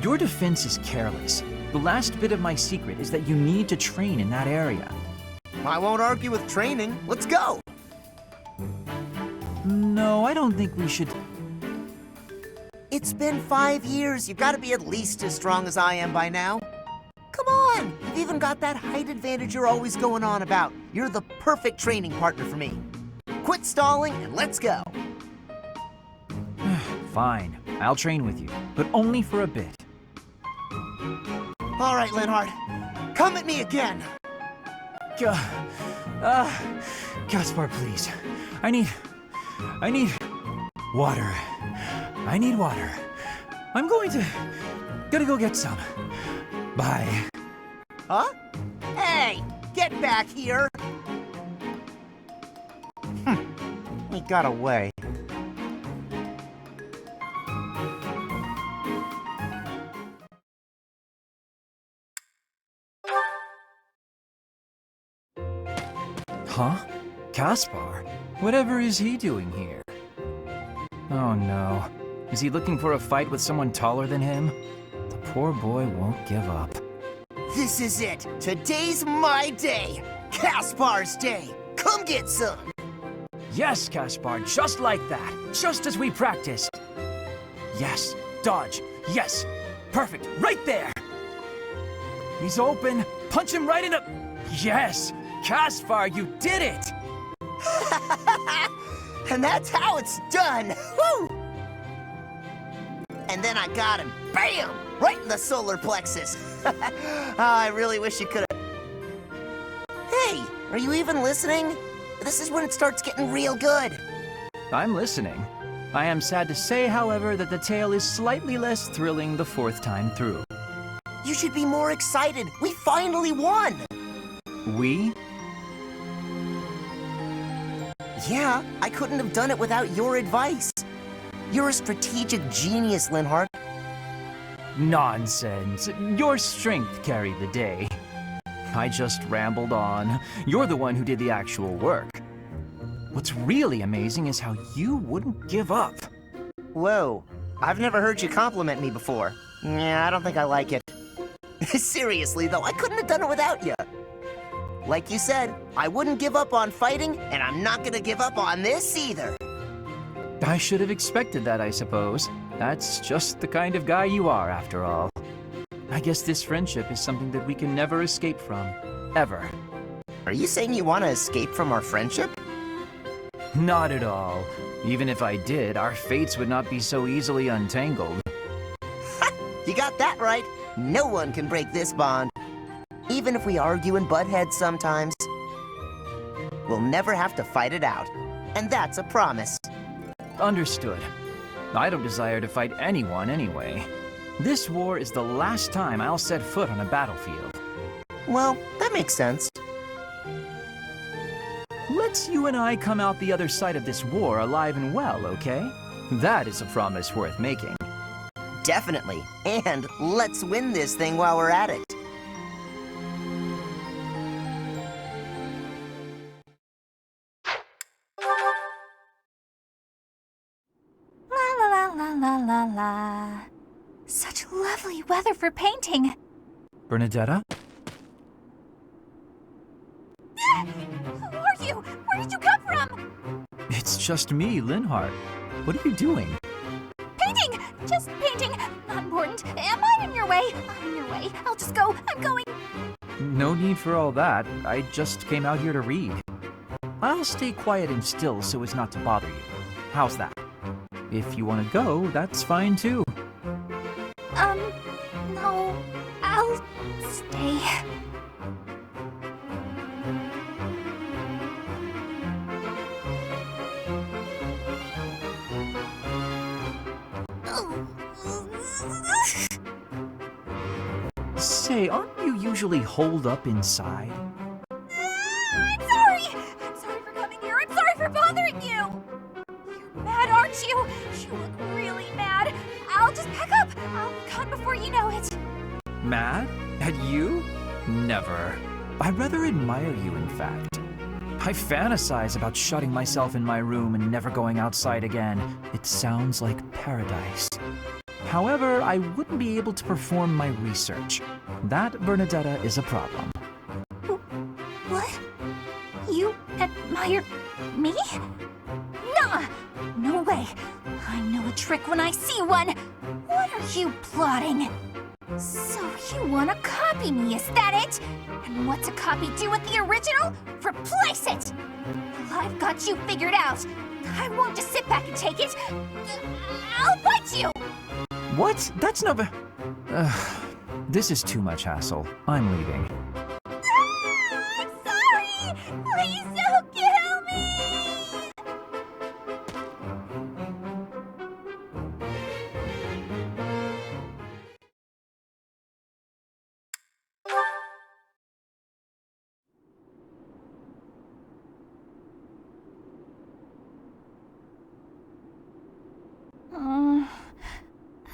Your defense is careless. The last bit of my secret is that you need to train in that area. I won't argue with training. Let's go. No, I don't think we should... It's been 5 years. You've got to be at least as strong as I am by now. Come on. You've even got that height advantage you're always going on about. You're the perfect training partner for me. Quit stalling and let's go. Fine, I'll train with you, but only for a bit. All right, Linhardt. Come at me again. Caspar, please. I need water. I need water. I'm gonna go get some. Bye. Huh? Hey, get back here. He got away. Huh? Caspar? Whatever is he doing here? Oh no. Is he looking for a fight with someone taller than him? The poor boy won't give up. This is it. Today's my day. Caspar's day. Come get some. Yes, Caspar, just like that. Just as we practiced. Yes, dodge. Yes, perfect. Right there. He's open. Punch him right in the... Yes, Caspar, you did it. And that's how it's done. Woo! And then I got him. Bam! Right in the solar plexus. Oh, I really wish you could have... Hey, are you even listening? This is when it starts getting real good. I'm listening. I am sad to say, however, that the tale is slightly less thrilling the fourth time through. You should be more excited. We finally won. We? Yeah, I couldn't have done it without your advice. You're a strategic genius, Linhardt. Nonsense. Your strength carried the day. I just rambled on. You're the one who did the actual work. What's really amazing is how you wouldn't give up. Whoa, I've never heard you compliment me before. Yeah, I don't think I like it. Seriously, though, I couldn't have done it without you. Like you said, I wouldn't give up on fighting, and I'm not gonna give up on this either. I should have expected that, I suppose. That's just the kind of guy you are, after all. I guess this friendship is something that we can never escape from. Ever. Are you saying you want to escape from our friendship? Not at all. Even if I did, our fates would not be so easily untangled. Ha! You got that right. No one can break this bond. Even if we argue and butt heads sometimes, we'll never have to fight it out. And that's a promise. Understood. I don't desire to fight anyone anyway. This war is the last time I'll set foot on a battlefield. Well, that makes sense. Let's you and I come out the other side of this war alive and well, okay? That is a promise worth making. Definitely. And let's win this thing while we're at it. la la la la. Such lovely weather for painting. Bernadetta? Who are you? Where did you come from? It's just me, Linhardt. What are you doing? Painting! Just painting. Not important. Am I in your way? I'm in your way. I'll just go. I'm going. No need for all that. I just came out here to read. I'll stay quiet and still so as not to bother you. How's that? If you want to go, that's fine too. No. I'll stay. Say, aren't you usually holed up inside? I'm sorry! I'm sorry for coming here. I'm sorry for bothering you! You're mad, aren't you? You look really mad. I'll just pack up. I'll be gone before you know it. Mad? At you? Never. I rather admire you, in fact. I fantasize about shutting myself in my room and never going outside again. It sounds like paradise. However, I wouldn't be able to perform my research. That, Bernadetta, is a problem. What? You admire me? Nah! No way! I know a trick when I see one! What are you plotting? So you want to copy me, is that it? And what's a copy do with the original? Replace it! Well, I've got you figured out. I won't just sit back and take it. I'll fight you! What? That's no... This is too much hassle. I'm leaving. I'm sorry! Please don't kill me!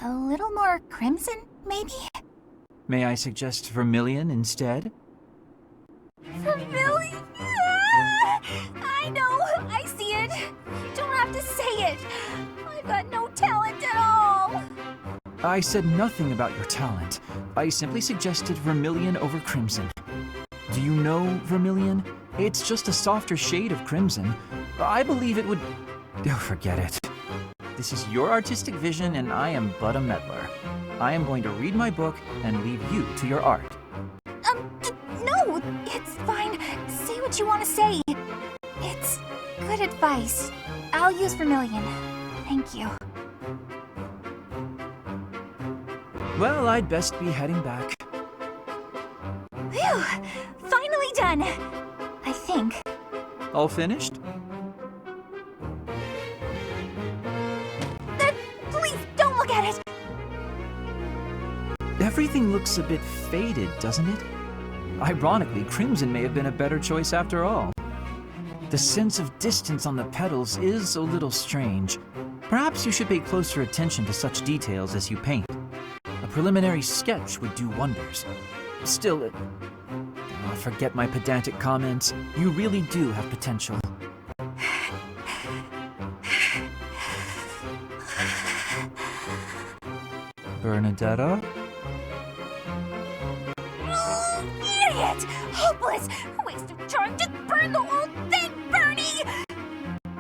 A little more crimson, maybe? May I suggest vermilion instead? Vermilion? Ah! I know, I see it. You don't have to say it. I've got no talent at all. I said nothing about your talent. I simply suggested vermilion over crimson. Do you know vermilion? It's just a softer shade of crimson. I believe it would... Oh, forget it. This is your artistic vision and I am but a meddler. I am going to read my book and leave you to your art. No, it's fine. Say what you want to say. It's good advice. I'll use vermilion. Thank you. Well, I'd best be heading back. Phew! Finally done! I think. All finished? Please, don't look at it! Everything looks a bit faded, doesn't it? Ironically, crimson may have been a better choice after all. The sense of distance on the petals is a little strange. Perhaps you should pay closer attention to such details as you paint. A preliminary sketch would do wonders. Still, forget my pedantic comments. You really do have potential. Bernadetta? Idiot! Hopeless! Waste of time! Just burn the whole thing, Bernie!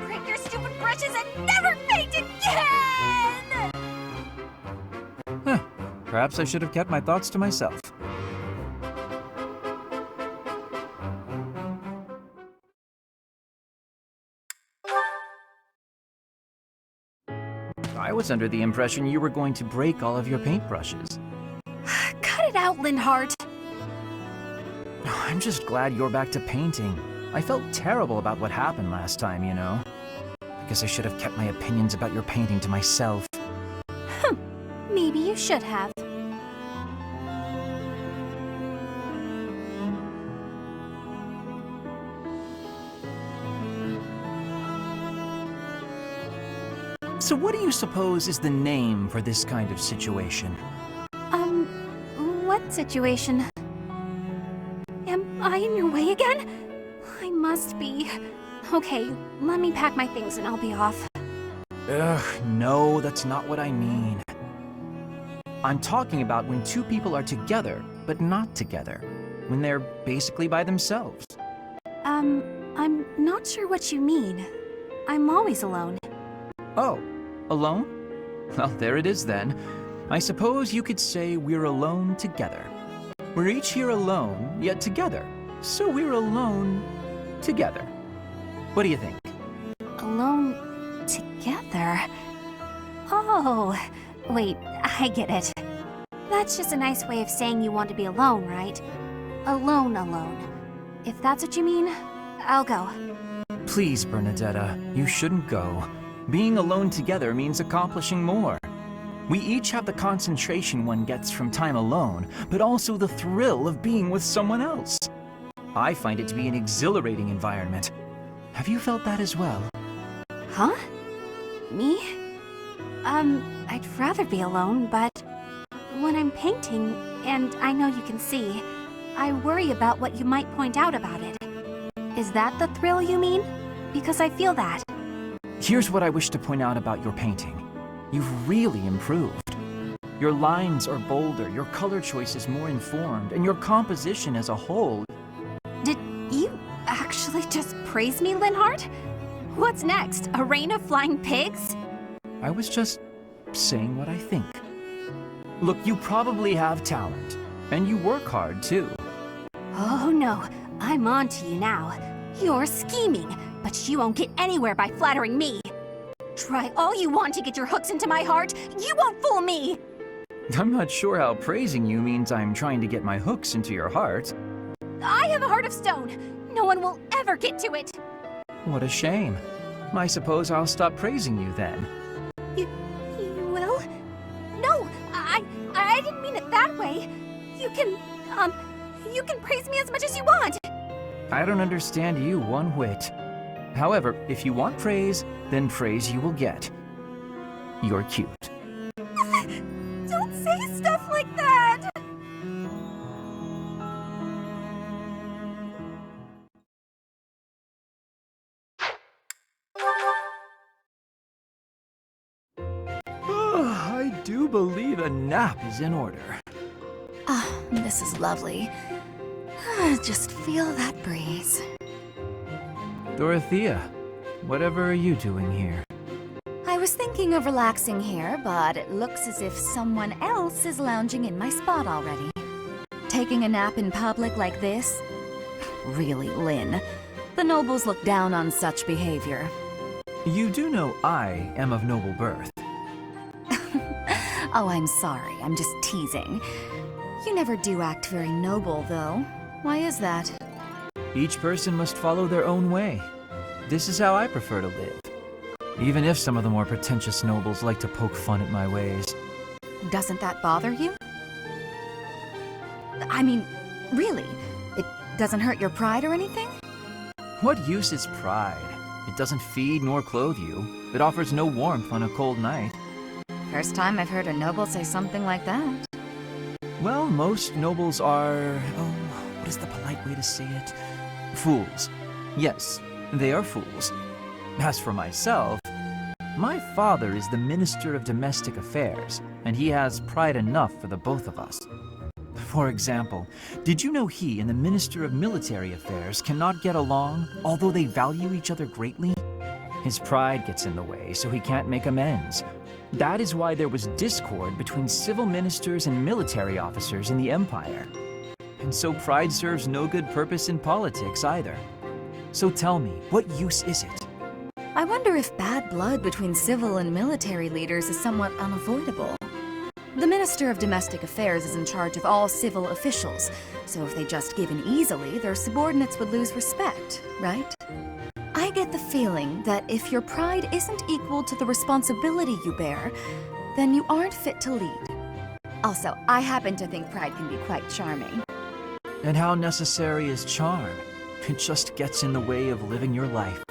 Break your stupid brushes and never paint again! Huh. Perhaps I should have kept my thoughts to myself. I was under the impression you were going to break all of your paintbrushes. Cut it out, Linhardt! I'm just glad you're back to painting. I felt terrible about what happened last time, you know. I guess I should have kept my opinions about your painting to myself. Maybe you should have. So what do you suppose is the name for this kind of situation? What situation? Am I in your way again? I must be. Okay, let me pack my things and I'll be off. Ugh, no, that's not what I mean. I'm talking about when two people are together, but not together. When they're basically by themselves. I'm not sure what you mean. I'm always alone. Oh, alone? Well, there it is then. I suppose you could say we're alone together. We're each here alone, yet together. So we're alone together. What do you think? Alone together? Oh, wait, I get it. That's just a nice way of saying you want to be alone, right? Alone, alone. If that's what you mean, I'll go. Please, Bernadetta, you shouldn't go. Being alone together means accomplishing more. We each have the concentration one gets from time alone, but also the thrill of being with someone else. I find it to be an exhilarating environment. Have you felt that as well? Huh? Me? I'd rather be alone, but when I'm painting, and I know you can see, I worry about what you might point out about it. Is that the thrill you mean? Because I feel that. Here's what I wish to point out about your painting. You've really improved. Your lines are bolder, your color choice is more informed, and your composition as a whole. Did you actually just praise me, Linhardt? What's next? A rain of flying pigs? I was just saying what I think. Look, you probably have talent, and you work hard too. Oh no, I'm on to you now. You're scheming, but you won't get anywhere by flattering me. Try all you want to get your hooks into my heart. You won't fool me! I'm not sure how praising you means I'm trying to get my hooks into your heart. I have a heart of stone. No one will ever get to it. What a shame. I suppose I'll stop praising you then. You will? No, I didn't mean it that way. You can praise me as much as you want. I don't understand you one whit. However, if you want praise, then praise you will get. You're cute. Don't say stuff like that! I do believe a nap is in order. Ah, this is lovely. Just feel that breeze. Dorothea, whatever are you doing here? I was thinking of relaxing here, but it looks as if someone else is lounging in my spot already. Taking a nap in public like this? Really, Lynn. The nobles look down on such behavior. You do know I am of noble birth. Oh, I'm sorry. I'm just teasing. You never do act very noble, though. Why is that? Each person must follow their own way. This is how I prefer to live. Even if some of the more pretentious nobles like to poke fun at my ways. Doesn't that bother you? I mean, really? It doesn't hurt your pride or anything? What use is pride? It doesn't feed nor clothe you. It offers no warmth on a cold night. First time I've heard a noble say something like that. Well, most nobles are... oh, what is the polite way to say it? Fools. Yes, they are fools. As for myself, my father is the Minister of Domestic Affairs, and he has pride enough for the both of us. For example, did you know he and the Minister of Military Affairs cannot get along, although they value each other greatly? His pride gets in the way, so he can't make amends. That is why there was discord between civil ministers and military officers in the Empire. And so pride serves no good purpose in politics either. So tell me, what use is it? I wonder if bad blood between civil and military leaders is somewhat unavoidable. The Minister of Domestic Affairs is in charge of all civil officials, so if they just give in easily, their subordinates would lose respect, right? I get the feeling that if your pride isn't equal to the responsibility you bear, then you aren't fit to lead. Also, I happen to think pride can be quite charming. And how necessary is charm? It just gets in the way of living your life.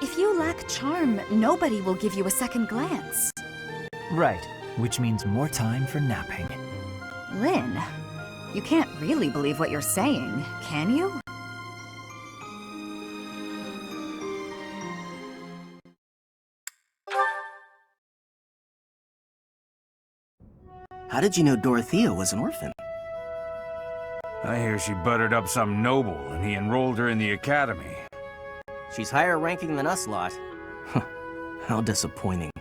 If you lack charm, nobody will give you a second glance. Right, which means more time for napping. Lynn, you can't really believe what you're saying, can you? How did you know Dorothea was an orphan? I hear she buttered up some noble and he enrolled her in the academy. She's higher ranking than us lot. How disappointing.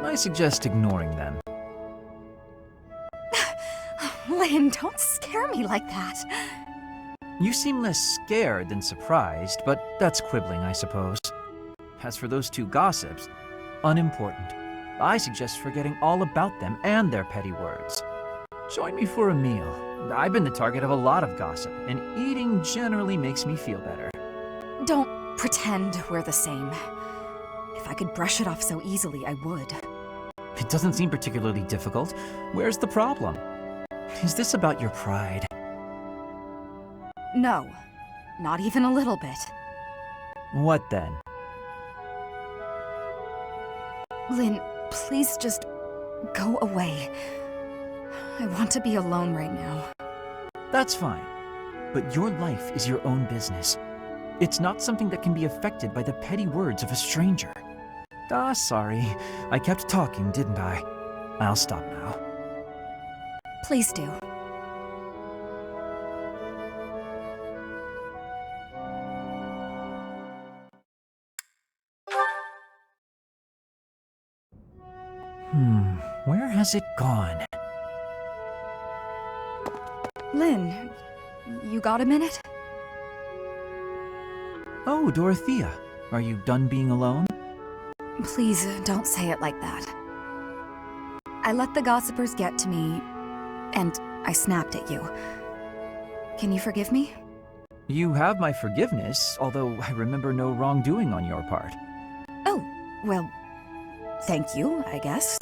I suggest ignoring them. Lynn, don't scare me like that. You seem less scared than surprised, but that's quibbling, I suppose. As for those two gossips, unimportant. I suggest forgetting all about them and their petty words. Join me for a meal. I've been the target of a lot of gossip, and eating generally makes me feel better. Don't pretend we're the same. If I could brush it off so easily, I would. It doesn't seem particularly difficult. Where's the problem? Is this about your pride? No, not even a little bit. What then? Lynn, please just go away. I want to be alone right now. That's fine. But your life is your own business. It's not something that can be affected by the petty words of a stranger. Sorry. I kept talking, didn't I? I'll stop now. Please do. Where has it gone? Lynn, you got a minute? Oh, Dorothea. Are you done being alone? Please, don't say it like that. I let the gossipers get to me, and I snapped at you. Can you forgive me? You have my forgiveness, although I remember no wrongdoing on your part. Oh, well, thank you, I guess.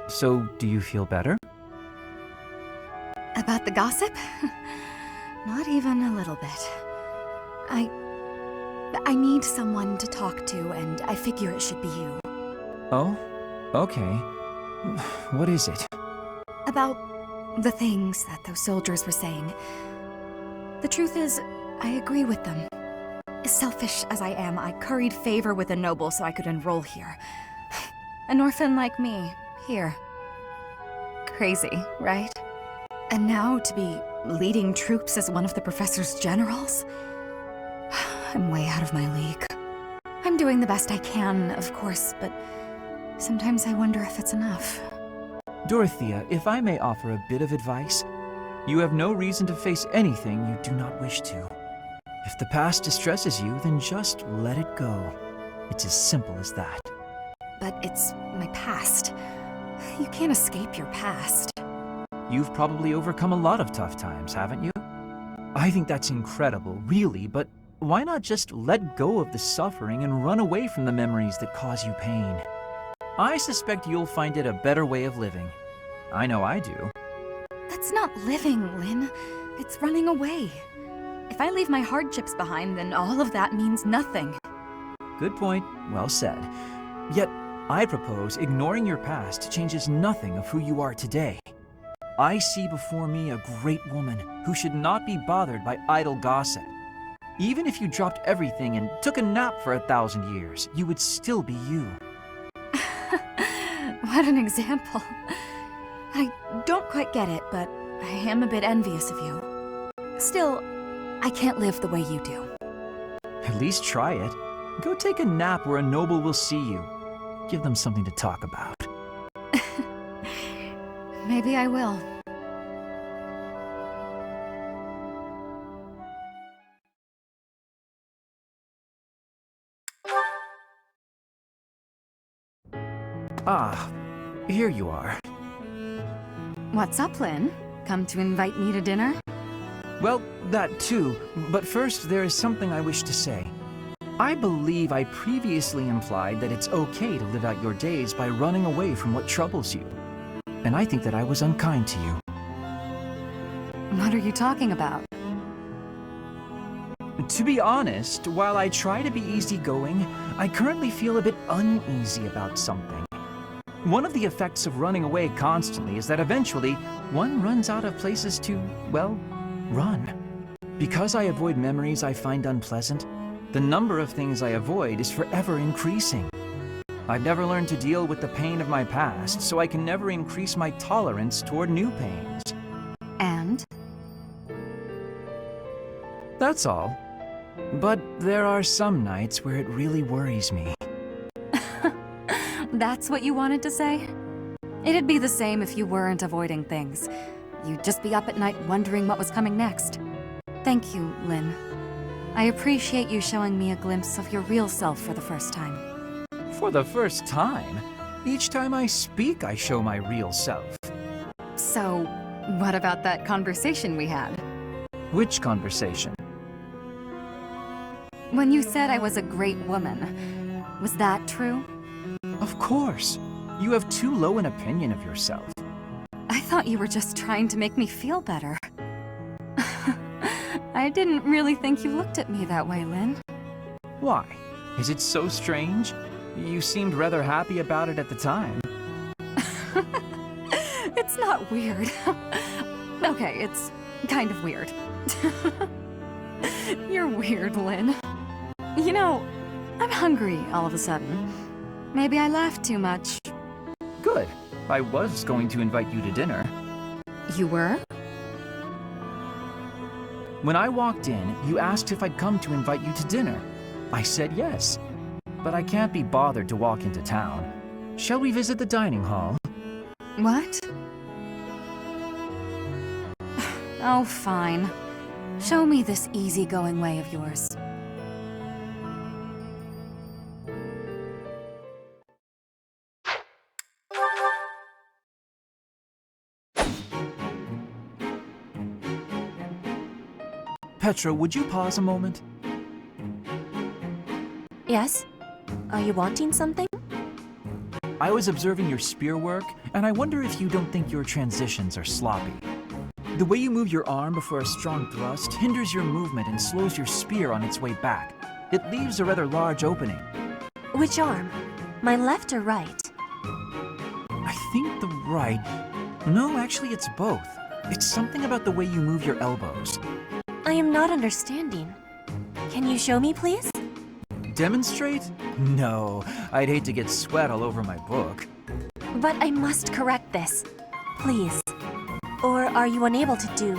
So, do you feel better? About the gossip? Not even a little bit. I need someone to talk to, and I figure it should be you. Oh? Okay. What is it? About the things that those soldiers were saying. The truth is, I agree with them. Selfish as I am, I curried favor with a noble so I could enroll here. An orphan like me, here. Crazy, right? And now to be leading troops as one of the professor's generals? I'm way out of my league. I'm doing the best I can, of course, but sometimes I wonder if it's enough. Dorothea, if I may offer a bit of advice, you have no reason to face anything you do not wish to. If the past distresses you, then just let it go. It's as simple as that. But it's my past. You can't escape your past. You've probably overcome a lot of tough times, haven't you? I think that's incredible, really, but why not just let go of the suffering and run away from the memories that cause you pain? I suspect you'll find it a better way of living. I know I do. That's not living, Lynn. It's running away. If I leave my hardships behind, then all of that means nothing. Good point. Well said. Yet, I propose ignoring your past changes nothing of who you are today. I see before me a great woman who should not be bothered by idle gossip. Even if you dropped everything and took a nap for 1,000 years, you would still be you. What an example. I don't quite get it, but I am a bit envious of you. Still, I can't live the way you do. At least try it. Go take a nap where a noble will see you. Give them something to talk about. Maybe I will. Ah, here you are. What's up, Lynn? Come to invite me to dinner? Well, that too, but first there is something I wish to say. I believe I previously implied that it's okay to live out your days by running away from what troubles you. And I think that I was unkind to you. What are you talking about? To be honest, while I try to be easygoing, I currently feel a bit uneasy about something. One of the effects of running away constantly is that eventually one runs out of places to, well, run. Because I avoid memories I find unpleasant, The number of things I avoid is forever increasing. I've never learned to deal with the pain of my past, so I can never increase my tolerance toward new pains. And? That's all. But there are some nights where it really worries me. That's what you wanted to say? It'd be the same if you weren't avoiding things. You'd just be up at night wondering what was coming next. Thank you, Lynn. I appreciate you showing me a glimpse of your real self for the first time. For the first time? Each time I speak, I show my real self. So, what about that conversation we had? Which conversation? When you said I was a great woman, was that true? Of course. You have too low an opinion of yourself. I thought you were just trying to make me feel better. I didn't really think you looked at me that way, Lynn. Why? Is it so strange? You seemed rather happy about it at the time. It's not weird. Okay, it's kind of weird. You're weird, Lynn. You know, I'm hungry all of a sudden. Maybe I laughed too much. Good. I was going to invite you to dinner. You were? When I walked in, you asked if I'd come to invite you to dinner. I said yes. But I can't be bothered to walk into town. Shall we visit the dining hall? What? Oh, fine. Show me this easygoing way of yours. Petra, would you pause a moment? Yes? Are you wanting something? I was observing your spear work, and I wonder if you don't think your transitions are sloppy. The way you move your arm before a strong thrust hinders your movement and slows your spear on its way back. It leaves a rather large opening. Which arm? My left or right? I think the right... No, actually it's both. It's something about the way you move your elbows. I am not understanding. Can you show me, please? Demonstrate? No, I'd hate to get sweat all over my book. But I must correct this. Please. Or are you unable to do,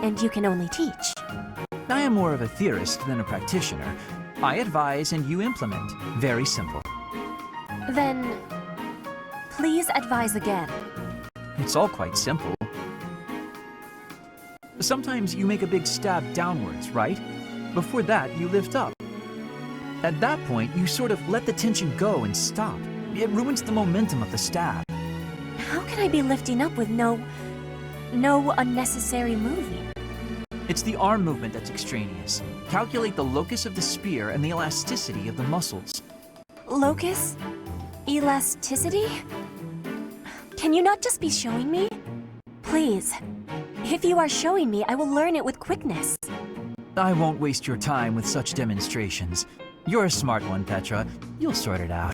and you can only teach? I am more of a theorist than a practitioner. I advise and you implement. Very simple. Then, please advise again. It's all quite simple. Sometimes you make a big stab downwards, right? Before that, you lift up. At that point, you sort of let the tension go and stop. It ruins the momentum of the stab. How can I be lifting up with no unnecessary moving? It's the arm movement that's extraneous. Calculate the locus of the spear and the elasticity of the muscles. Locus? Elasticity? Can you not just be showing me? Please. If you are showing me, I will learn it with quickness. I won't waste your time with such demonstrations. You're a smart one, Petra. You'll sort it out.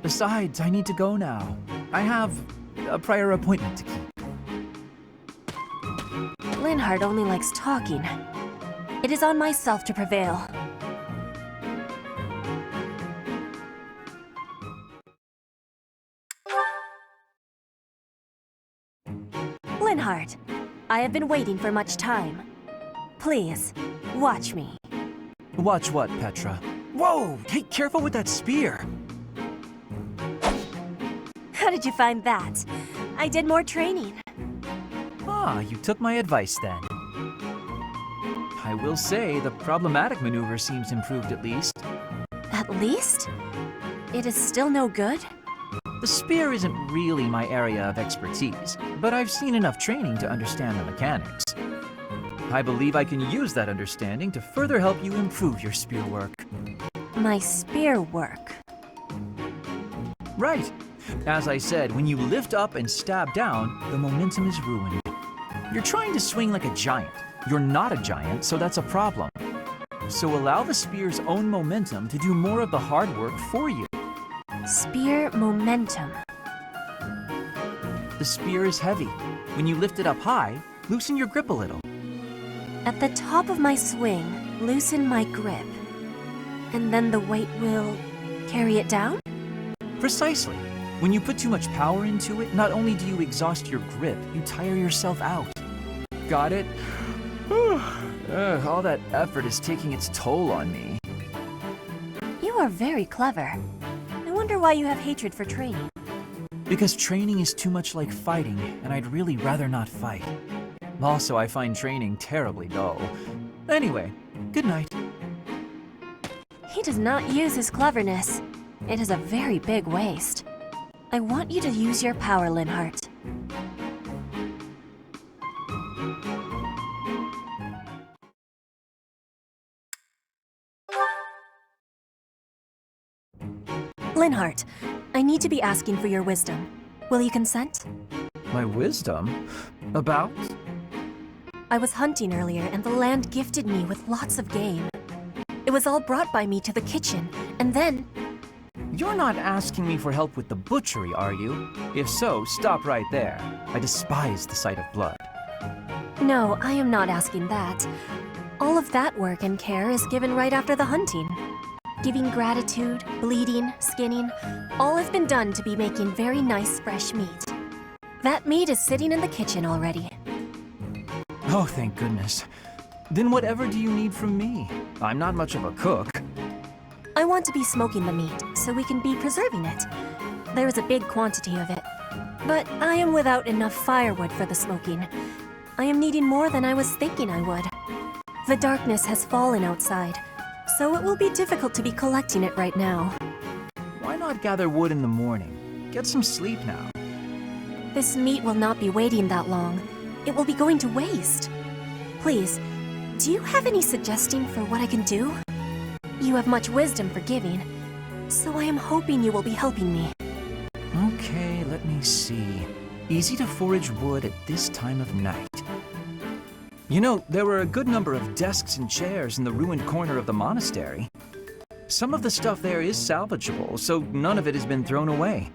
Besides, I need to go now. I have a prior appointment to keep. Linhardt only likes talking. It is on myself to prevail. Linhardt, I have been waiting for much time. Please, watch me. Watch what, Petra? Whoa! Hey, careful with that spear! How did you find that? I did more training. Ah, you took my advice then. I will say, the problematic maneuver seems improved at least. At least? It is still no good? The spear isn't really my area of expertise, but I've seen enough training to understand the mechanics. I believe I can use that understanding to further help you improve your spear work. My spear work. Right. As I said, when you lift up and stab down, the momentum is ruined. You're trying to swing like a giant. You're not a giant, so that's a problem. So allow the spear's own momentum to do more of the hard work for you. Spear momentum. The spear is heavy. When you lift it up high, loosen your grip a little. At the top of my swing, loosen my grip. And then the weight will carry it down? Precisely. When you put too much power into it, not only do you exhaust your grip, you tire yourself out. Got it? All that effort is taking its toll on me. You are very clever. I wonder why you have hatred for training. Because training is too much like fighting, and I'd really rather not fight. Also, I find training terribly dull. Anyway, good night. He does not use his cleverness. It is a very big waste. I want you to use your power, Linhardt. Linhardt, I need to be asking for your wisdom. Will you consent? My wisdom? About? I was hunting earlier and the land gifted me with lots of game. It was all brought by me to the kitchen, and then... You're not asking me for help with the butchery, are you? If so, stop right there. I despise the sight of blood. No, I am not asking that. All of that work and care is given right after the hunting. Giving gratitude, bleeding, skinning, all has been done to be making very nice fresh meat. That meat is sitting in the kitchen already. Oh, thank goodness. Then whatever do you need from me? I'm not much of a cook. I want to be smoking the meat, so we can be preserving it. There is a big quantity of it. But I am without enough firewood for the smoking. I am needing more than I was thinking I would. The darkness has fallen outside, so it will be difficult to be collecting it right now. Why not gather wood in the morning? Get some sleep now. This meat will not be waiting that long. It will be going to waste. Please, do you have any suggestion for what I can do? You have much wisdom for giving, so I am hoping you will be helping me. Okay, let me see. Easy to forage wood at this time of night. You know, there were a good number of desks and chairs in the ruined corner of the monastery. Some of the stuff there is salvageable, so none of it has been thrown away.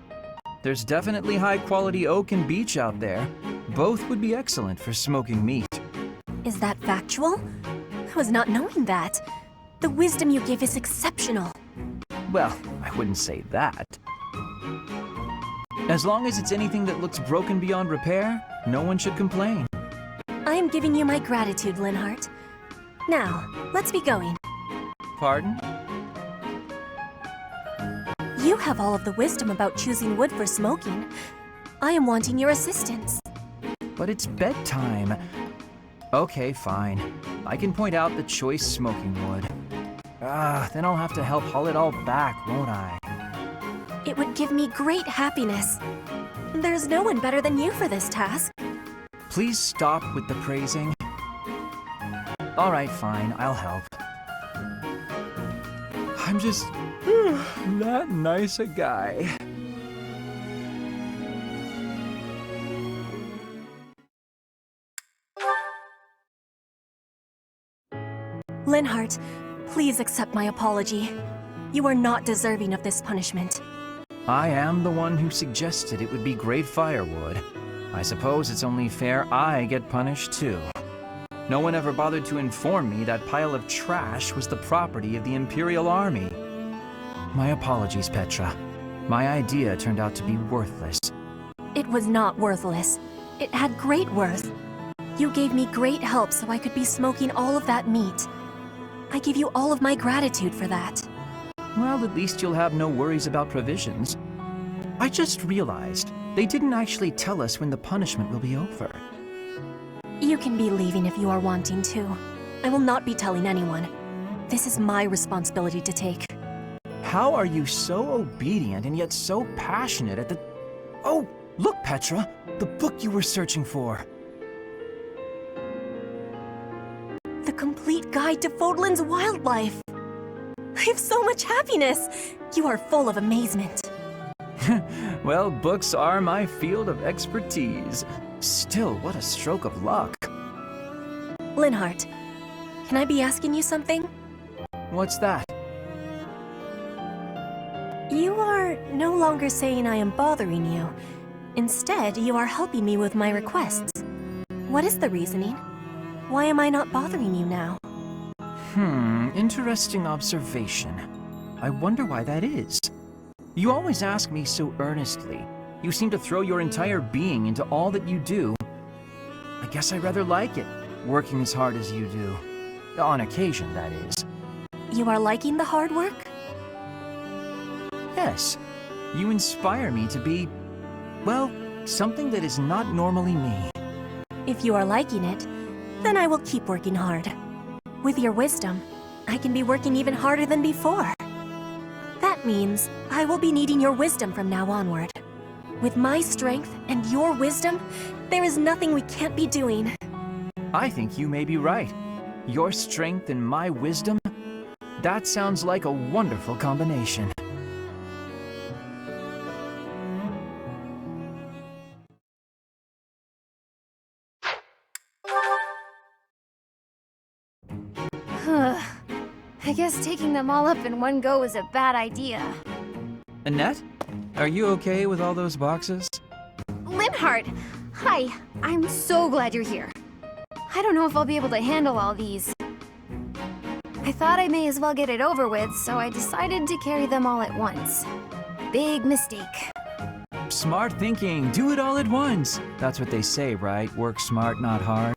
There's definitely high-quality oak and beech out there. Both would be excellent for smoking meat. Is that factual? I was not knowing that. The wisdom you give is exceptional. Well, I wouldn't say that. As long as it's anything that looks broken beyond repair, no one should complain. I am giving you my gratitude, Linhardt. Now, let's be going. Pardon? You have all of the wisdom about choosing wood for smoking. I am wanting your assistance. But it's bedtime. Okay, fine. I can point out the choice smoking wood. Then I'll have to help haul it all back, won't I? It would give me great happiness. There's no one better than you for this task. Please stop with the praising. All right, fine, I'll help. I'm just that nice a guy. Linhardt, please accept my apology. You are not deserving of this punishment. I am the one who suggested it would be great firewood. I suppose it's only fair I get punished too. No one ever bothered to inform me that pile of trash was the property of the Imperial Army. My apologies, Petra. My idea turned out to be worthless. It was not worthless. It had great worth. You gave me great help so I could be smoking all of that meat. I give you all of my gratitude for that. Well, at least you'll have no worries about provisions. I just realized they didn't actually tell us when the punishment will be over. You can be leaving if you are wanting to. I will not be telling anyone. This is my responsibility to take. How are you so obedient and yet so passionate at the... Oh, look, Petra! The book you were searching for! The Complete Guide to Fodlan's Wildlife! I have so much happiness! You are full of amazement. Well, books are my field of expertise. Still, what a stroke of luck. Linhardt, can I be asking you something? What's that? You are no longer saying I am bothering you. Instead, you are helping me with my requests. What is the reasoning? Why am I not bothering you now? Interesting observation. I wonder why that is. You always ask me so earnestly. You seem to throw your entire being into all that you do. I guess I rather like it, working as hard as you do. On occasion, that is. You are liking the hard work? Yes. You inspire me to be, well, something that is not normally me. If you are liking it, then I will keep working hard. With your wisdom, I can be working even harder than before. That means I will be needing your wisdom from now onward. With my strength and your wisdom, there is nothing we can't be doing. I think you may be right. Your strength and my wisdom? That sounds like a wonderful combination. I guess taking them all up in one go is a bad idea. Annette? Are you okay with all those boxes? Linhardt! Hi, I'm so glad you're here. I don't know if I'll be able to handle all these. I thought I may as well get it over with, so I decided to carry them all at once. Big mistake. Smart thinking. Do it all at once. That's what they say, right? Work smart, not hard.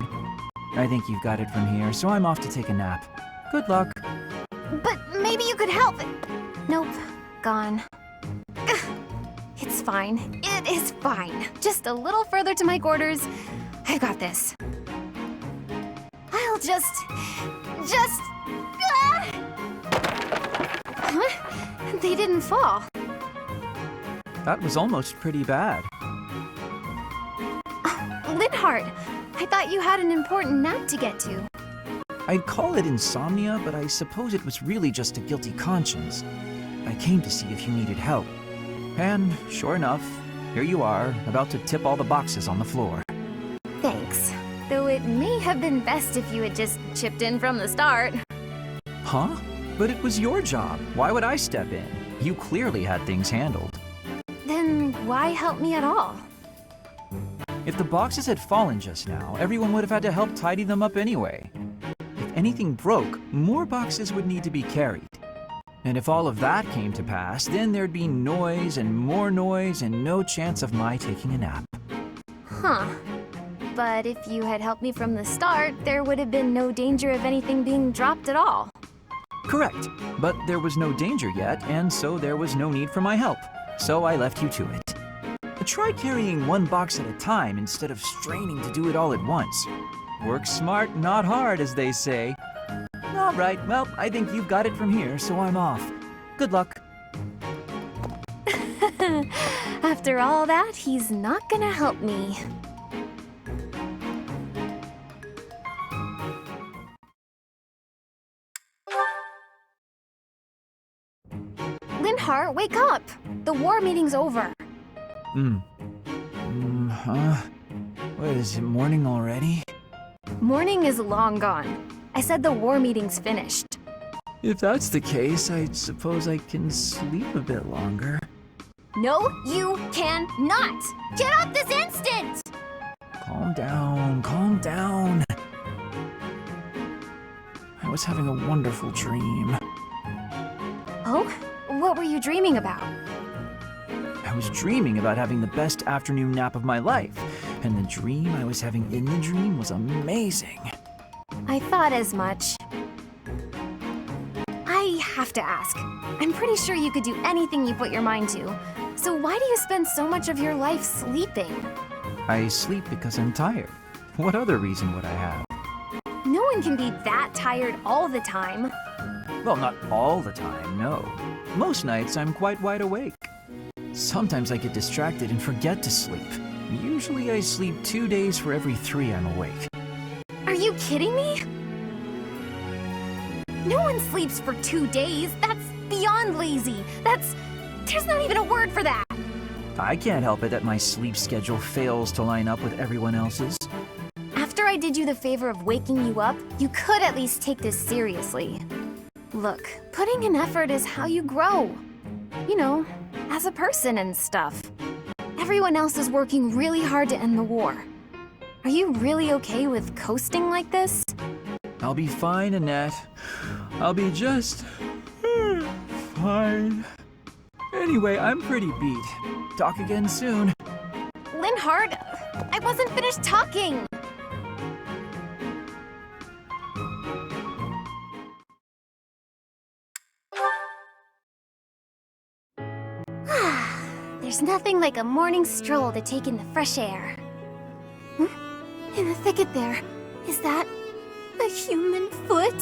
I think you've got it from here, so I'm off to take a nap. Good luck. But maybe you could help. Nope, gone. Ugh, it's fine. It is fine. Just a little further to my quarters. I've got this. I'll just... Huh? They didn't fall. That was almost pretty bad. Linhardt, I thought you had an important nap to get to. I'd call it insomnia, but I suppose it was really just a guilty conscience. I came to see if you needed help. And, sure enough, here you are, about to tip all the boxes on the floor. Thanks. Though it may have been best if you had just chipped in from the start. Huh? But it was your job. Why would I step in? You clearly had things handled. Then why help me at all? If the boxes had fallen just now, everyone would have had to help tidy them up anyway. If anything broke, more boxes would need to be carried. And if all of that came to pass, then there'd be noise and no chance of my taking a nap. Huh. But if you had helped me from the start, there would have been no danger of anything being dropped at all. Correct. But there was no danger yet, and so there was no need for my help. So I left you to it. Try carrying one box at a time instead of straining to do it all at once. Work smart, not hard, as they say. All right, well, I think you've got it from here, so I'm off. Good luck. After all that, he's not gonna help me. Linhardt, wake up! The war meeting's over. Huh? What, is it morning already? Morning is long gone. I said the war meeting's finished. If that's the case, I suppose I can sleep a bit longer. No, you cannot! Get up this instant! Calm down, calm down. I was having a wonderful dream. Oh? What were you dreaming about? I was dreaming about having the best afternoon nap of my life, and the dream I was having in the dream was amazing. I thought as much. I have to ask. I'm pretty sure you could do anything you put your mind to. So why do you spend so much of your life sleeping? I sleep because I'm tired. What other reason would I have? No one can be that tired all the time. Well, not all the time, no. Most nights I'm quite wide awake. Sometimes I get distracted and forget to sleep. Usually I sleep 2 days for every 3 I'm awake. Are you kidding me? No one sleeps for 2 days. That's beyond lazy. There's not even a word for that. I can't help it that my sleep schedule fails to line up with everyone else's. After I did you the favor of waking you up, you could at least take this seriously. Look, putting in effort is how you grow. You know, as a person and stuff. Everyone else is working really hard to end the war. Are you really okay with coasting like this? I'll be fine, Annette. I'll be just fine. Anyway, I'm pretty beat. Talk again soon. Linhardt, I wasn't finished talking. There's nothing like a morning stroll to take in the fresh air. In the thicket there, is that a human foot?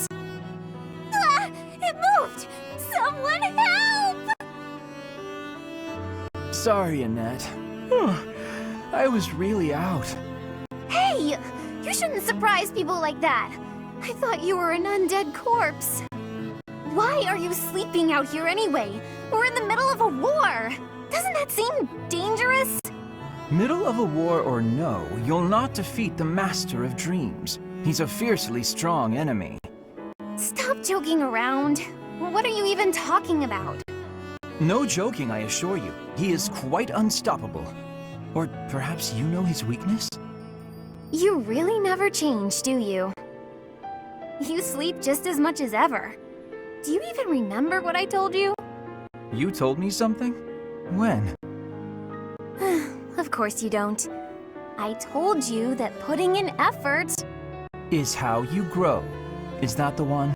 Ah! It moved! Someone help! Sorry, Annette. I was really out. Hey! You shouldn't surprise people like that. I thought you were an undead corpse. Why are you sleeping out here anyway? We're in the middle of a war. Doesn't that seem dangerous? Middle of a war or no, you'll not defeat the Master of Dreams. He's a fiercely strong enemy. Stop joking around. What are you even talking about? No joking, I assure you. He is quite unstoppable. Or perhaps you know his weakness? You really never change, do you? You sleep just as much as ever. Do you even remember what I told you? You told me something? When? Of course you don't. I told you that putting in effort... Is how you grow. Is that the one?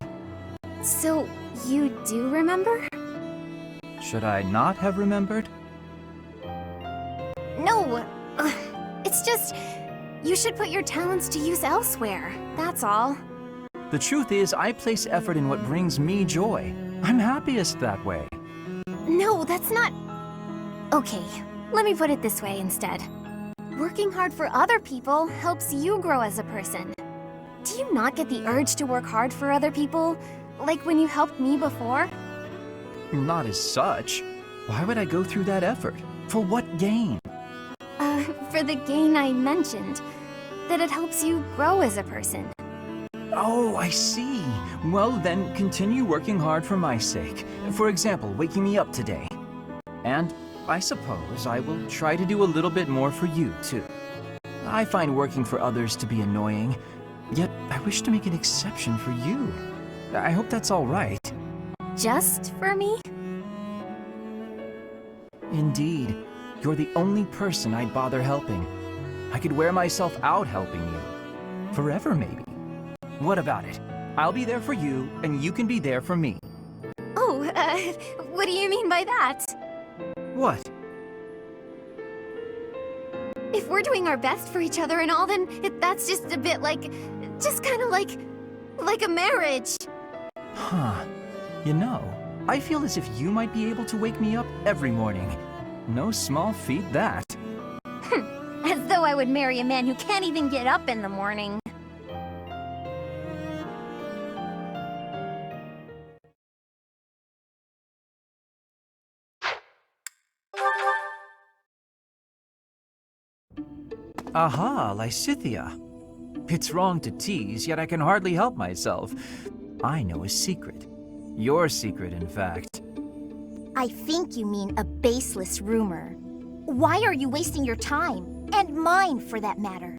So, you do remember? Should I not have remembered? No! It's just... You should put your talents to use elsewhere, that's all. The truth is, I place effort in what brings me joy. I'm happiest that way. No, that's not... Okay, let me put it this way instead. Working hard for other people helps you grow as a person. Do you not get the urge to work hard for other people? Like when you helped me before? Not as such. Why would I go through that effort? For what gain? For the gain I mentioned. That it helps you grow as a person. Oh, I see. Well, then continue working hard for my sake. For example, waking me up today. And I suppose I will try to do a little bit more for you, too. I find working for others to be annoying, yet I wish to make an exception for you. I hope that's all right. Just for me? Indeed. You're the only person I'd bother helping. I could wear myself out helping you. Forever, maybe. What about it? I'll be there for you, and you can be there for me. Oh, what do you mean by that? What? If we're doing our best for each other and all, then that's just a bit like... Just kind of like a marriage. Huh. You know, I feel as if you might be able to wake me up every morning. No small feat, that. As though I would marry a man who can't even get up in the morning. Aha, Lysithea. It's wrong to tease, yet I can hardly help myself. I know a secret. Your secret, in fact. I think you mean a baseless rumor. Why are you wasting your time? And mine, for that matter.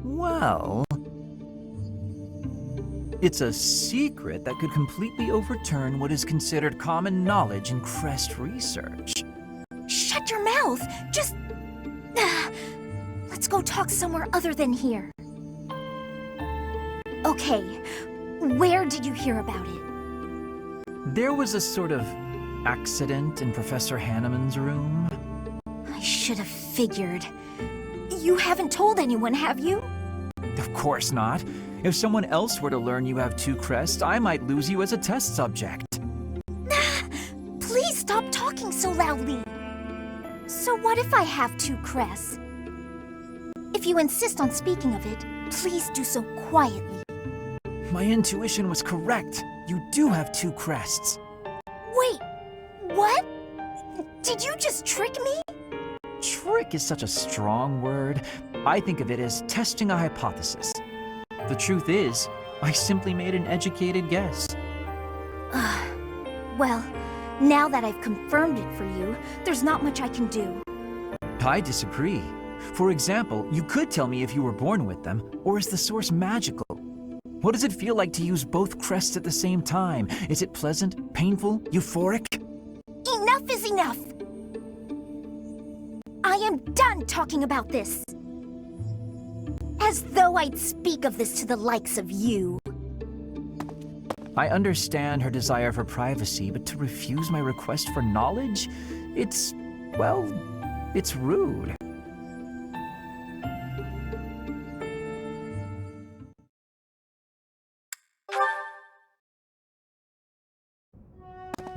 Well... It's a secret that could completely overturn what is considered common knowledge in Crest research. Shut your mouth! Just... Let's go talk somewhere other than here. Okay, where did you hear about it? There was a sort of accident in Professor Hanneman's room. I should have figured. You haven't told anyone, have you? Of course not. If someone else were to learn you have 2 crests, I might lose you as a test subject. Please stop talking so loudly. So what if I have 2 crests? If you insist on speaking of it, please do so quietly. My intuition was correct. You do have 2 crests. Wait, what? Did you just trick me? Trick is such a strong word. I think of it as testing a hypothesis. The truth is, I simply made an educated guess. Well, now that I've confirmed it for you, there's not much I can do. I disagree. For example, you could tell me if you were born with them, or is the source magical? What does it feel like to use both crests at the same time? Is it pleasant, painful, euphoric? Enough is enough! I am done talking about this. As though I'd speak of this to the likes of you. I understand her desire for privacy, but to refuse my request for knowledge? It's, well, it's rude.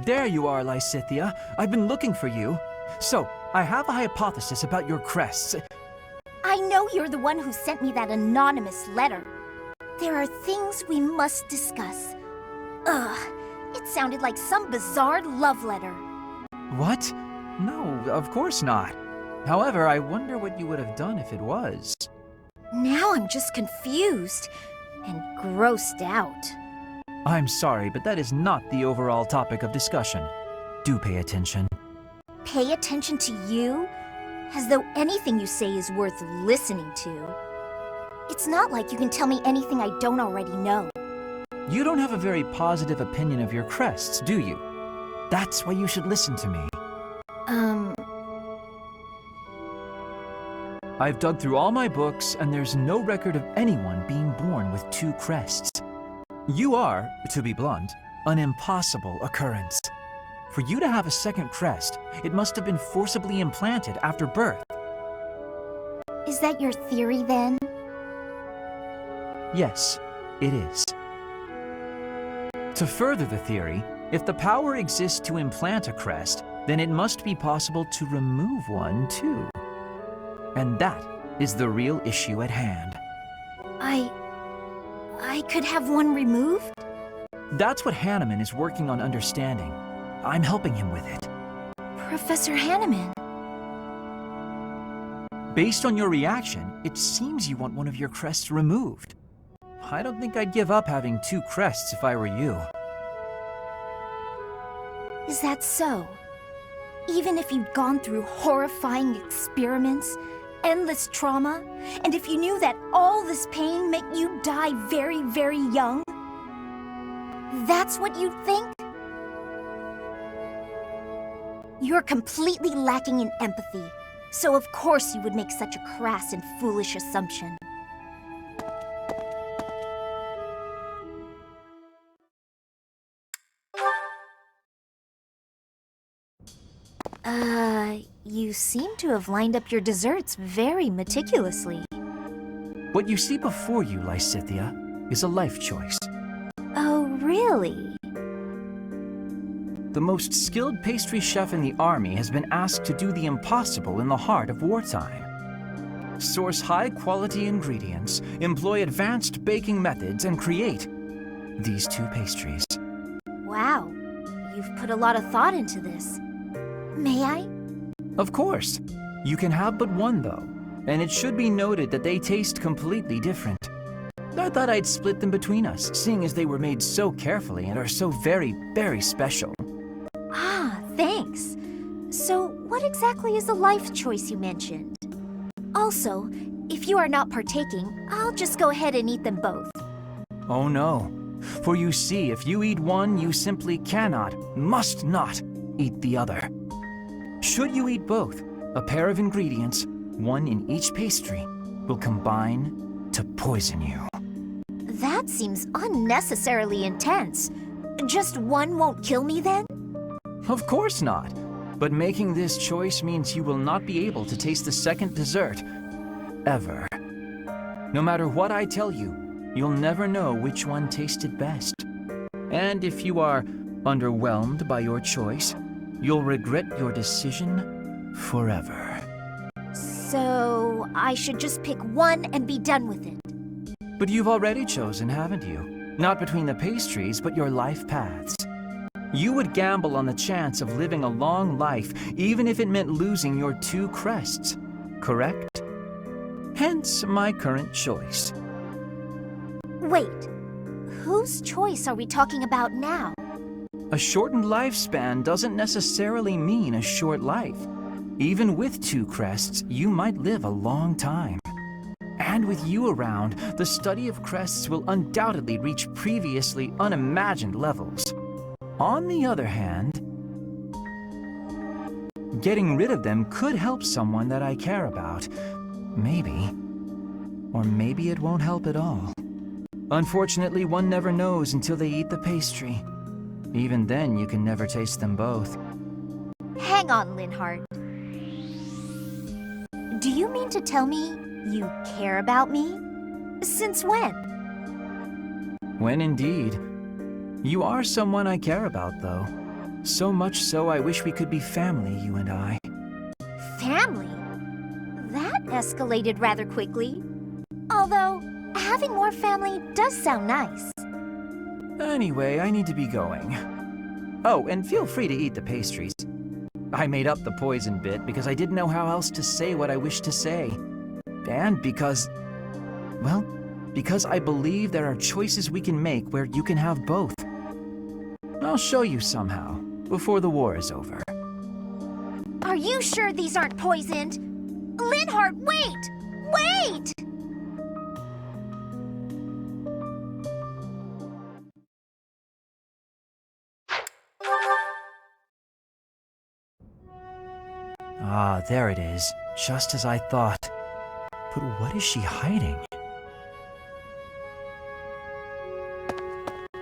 There you are, Lysithea. I've been looking for you. So, I have a hypothesis about your crests. I know you're the one who sent me that anonymous letter. There are things we must discuss. Ugh, it sounded like some bizarre love letter. What? No, of course not. However, I wonder what you would have done if it was. Now I'm just confused and grossed out. I'm sorry, but that is not the overall topic of discussion. Do pay attention. Pay attention to you? As though anything you say is worth listening to. It's not like you can tell me anything I don't already know. You don't have a very positive opinion of your crests, do you? That's why you should listen to me. I've dug through all my books, and there's no record of anyone being born with 2 crests. You are, to be blunt, an impossible occurrence. For you to have a second crest, it must have been forcibly implanted after birth. Is that your theory then? Yes, it is. To further the theory, if the power exists to implant a crest, then it must be possible to remove one too. And that is the real issue at hand. I could have one removed? That's what Hanneman is working on understanding. I'm helping him with it. Professor Hanneman. Based on your reaction, it seems you want one of your crests removed. I don't think I'd give up having 2 crests if I were you. Is that so? Even if you'd gone through horrifying experiments, endless trauma, and if you knew that all this pain meant you'd die very, very young? That's what you'd think? You're completely lacking in empathy, so of course you would make such a crass and foolish assumption. You seem to have lined up your desserts very meticulously. What you see before you, Lysithea, is a life choice. Oh, really? The most skilled pastry chef in the army has been asked to do the impossible in the heart of wartime. Source high-quality ingredients, employ advanced baking methods, and create these 2 pastries. Wow, you've put a lot of thought into this. May I? Of course. You can have but one, though, and it should be noted that they taste completely different. I thought I'd split them between us, seeing as they were made so carefully and are so very, very special. Ah, thanks. So, what exactly is the life choice you mentioned? Also, if you are not partaking, I'll just go ahead and eat them both. Oh no. For you see, if you eat one, you simply cannot, must not, eat the other. Should you eat both, a pair of ingredients, one in each pastry, will combine to poison you. That seems unnecessarily intense. Just one won't kill me then? Of course not. But making this choice means you will not be able to taste the second dessert, ever. No matter what I tell you, you'll never know which one tasted best. And if you are underwhelmed by your choice, you'll regret your decision forever. So, I should just pick one and be done with it. But you've already chosen, haven't you? Not between the pastries, but your life paths. You would gamble on the chance of living a long life, even if it meant losing your 2 crests, correct? Hence my current choice. Wait, whose choice are we talking about now? A shortened lifespan doesn't necessarily mean a short life. Even with 2 crests, you might live a long time. And with you around, the study of crests will undoubtedly reach previously unimagined levels. On the other hand, getting rid of them could help someone that I care about. Maybe. Or maybe it won't help at all. Unfortunately, one never knows until they eat the pastry. Even then, you can never taste them both. Hang on, Linhardt. Do you mean to tell me you care about me? Since when? When indeed. You are someone I care about, though. So much so I wish we could be family, you and I. Family? That escalated rather quickly. Although, having more family does sound nice. Anyway, I need to be going. Oh, and feel free to eat the pastries. I made up the poison bit because I didn't know how else to say what I wished to say. And because I believe there are choices we can make where you can have both. I'll show you somehow, before the war is over. Are you sure these aren't poisoned? Linhardt, wait! Wait! Ah, there it is. Just as I thought. But what is she hiding?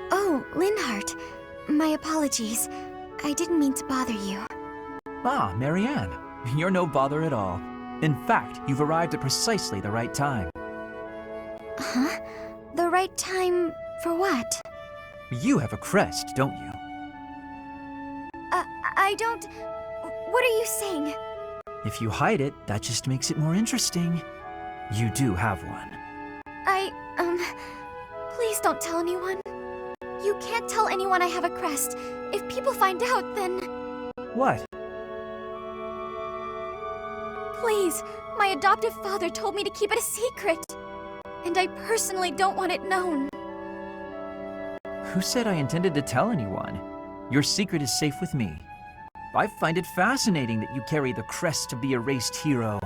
Oh, Linhardt. My apologies. I didn't mean to bother you. Ah, Marianne. You're no bother at all. In fact, you've arrived at precisely the right time. Huh? The right time for what? You have a crest, don't you? I don't... What are you saying? If you hide it, that just makes it more interesting. You do have one. Please don't tell anyone. You can't tell anyone I have a crest. If people find out, then... What? Please, my adoptive father told me to keep it a secret. And I personally don't want it known. Who said I intended to tell anyone? Your secret is safe with me. I find it fascinating that you carry the crest of the erased hero.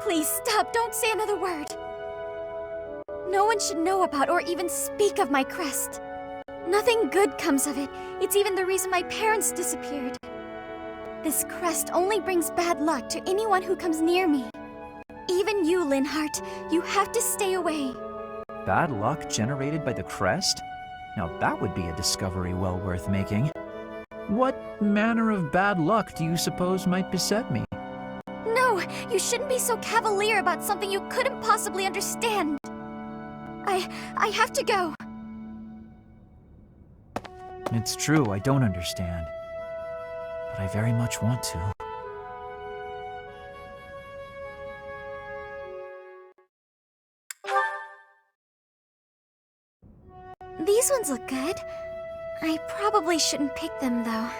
Please stop, don't say another word. No one should know about or even speak of my crest. Nothing good comes of it. It's even the reason my parents disappeared. This crest only brings bad luck to anyone who comes near me. Even you, Linhardt, you have to stay away. Bad luck generated by the crest? Now that would be a discovery well worth making. What manner of bad luck do you suppose might beset me? No, you shouldn't be so cavalier about something you couldn't possibly understand. I have to go. It's true, I don't understand. But I very much want to. These ones look good. I probably shouldn't pick them, though.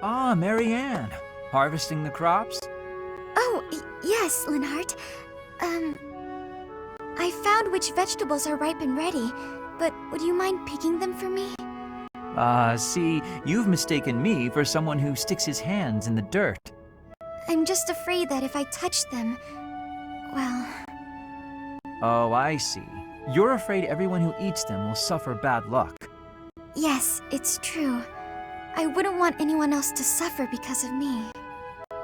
Ah, Marianne. Harvesting the crops? Oh, yes, Linhardt. I found which vegetables are ripe and ready, but would you mind picking them for me? See, you've mistaken me for someone who sticks his hands in the dirt. I'm just afraid that if I touch them, well... Oh, I see. You're afraid everyone who eats them will suffer bad luck. Yes, it's true. I wouldn't want anyone else to suffer because of me.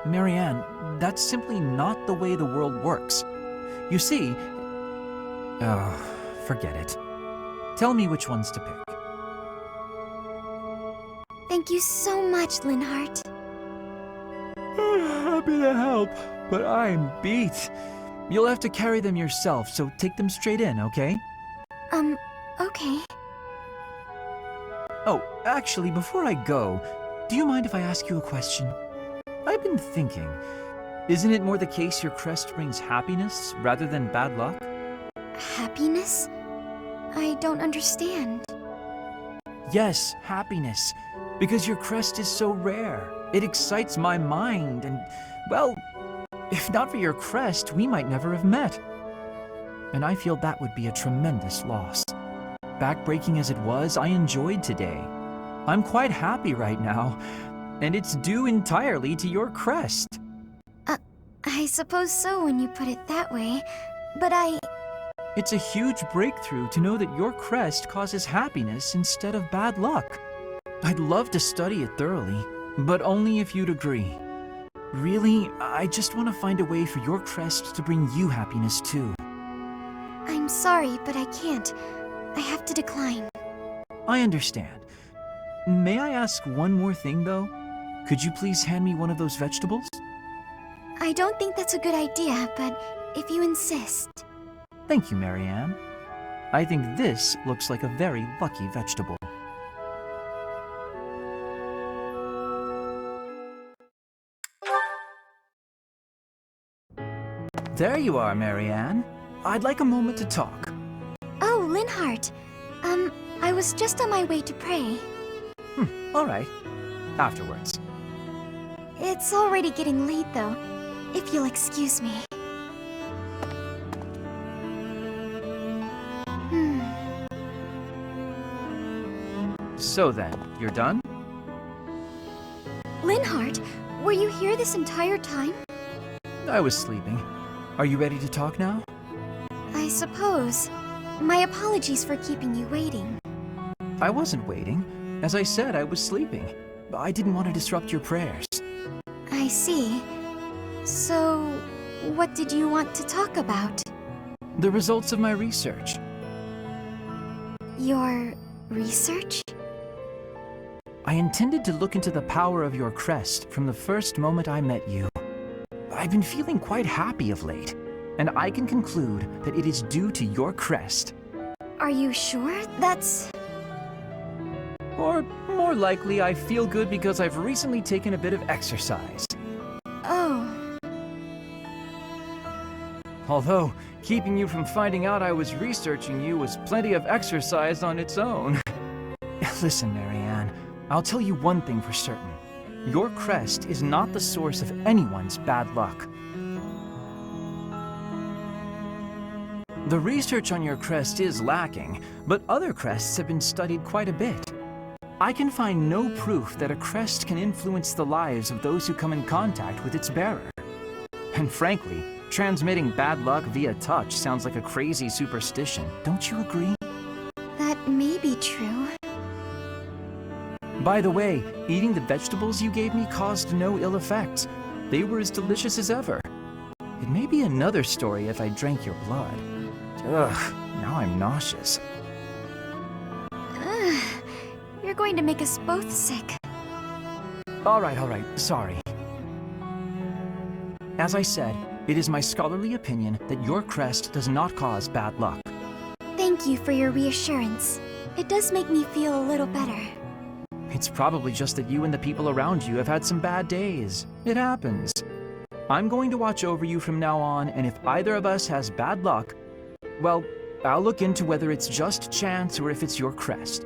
Marianne, that's simply not the way the world works. You see... Oh, forget it. Tell me which ones to pick. Thank you so much, Linhardt. Happy to help, but I'm beat. You'll have to carry them yourself, so take them straight in, okay? Okay. Oh, actually, before I go, do you mind if I ask you a question? I've been thinking, isn't it more the case your crest brings happiness rather than bad luck? Happiness? I don't understand. Yes, happiness. Because your crest is so rare. It excites my mind and, well, if not for your crest, we might never have met. And I feel that would be a tremendous loss. Backbreaking as it was, I enjoyed today. I'm quite happy right now, and it's due entirely to your crest. I suppose so when you put it that way. But It's a huge breakthrough to know that your crest causes happiness instead of bad luck. I'd love to study it thoroughly, but only if you'd agree. Really, I just want to find a way for your crest to bring you happiness too. I'm sorry, but I can't. I have to decline. I understand. May I ask one more thing, though? Could you please hand me one of those vegetables? I don't think that's a good idea, but if you insist. Thank you, Marianne. I think this looks like a very lucky vegetable. There you are, Marianne. I'd like a moment to talk. Oh, Linhardt. I was just on my way to pray. All right. Afterwards. It's already getting late, though. If you'll excuse me. So then, you're done? Linhardt, were you here this entire time? I was sleeping. Are you ready to talk now? I suppose. My apologies for keeping you waiting. I wasn't waiting. As I said, I was sleeping. I didn't want to disrupt your prayers. I see. So, what did you want to talk about? The results of my research. Your research? I intended to look into the power of your crest from the first moment I met you. I've been feeling quite happy of late, and I can conclude that it is due to your crest. Are you sure? That's... Or, more likely, I feel good because I've recently taken a bit of exercise. Oh. Although, keeping you from finding out I was researching you was plenty of exercise on its own. Listen, Marianne, I'll tell you one thing for certain. Your crest is not the source of anyone's bad luck. The research on your crest is lacking, but other crests have been studied quite a bit. I can find no proof that a crest can influence the lives of those who come in contact with its bearer. And frankly, transmitting bad luck via touch sounds like a crazy superstition. Don't you agree? That may be true. By the way, eating the vegetables you gave me caused no ill effects. They were as delicious as ever. It may be another story if I drank your blood. Ugh, now I'm nauseous. Ugh, you're going to make us both sick. All right, sorry. As I said, it is my scholarly opinion that your crest does not cause bad luck. Thank you for your reassurance. It does make me feel a little better. It's probably just that you and the people around you have had some bad days. It happens. I'm going to watch over you from now on, and if either of us has bad luck, well, I'll look into whether it's just chance or if it's your crest.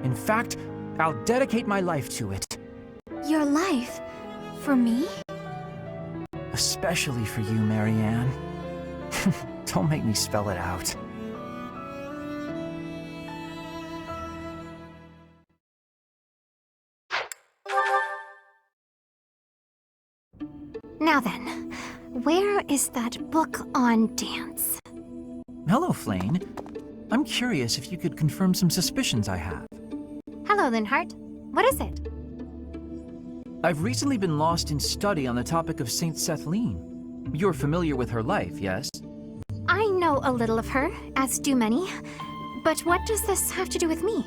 In fact, I'll dedicate my life to it. Your life? For me? Especially for you, Marianne. Don't make me spell it out. Now then, where is that book on dance? Hello, Flane. I'm curious if you could confirm some suspicions I have. Hello, Linhardt. What is it? I've recently been lost in study on the topic of Saint Sethlene. You're familiar with her life, yes? I know a little of her, as do many. But what does this have to do with me?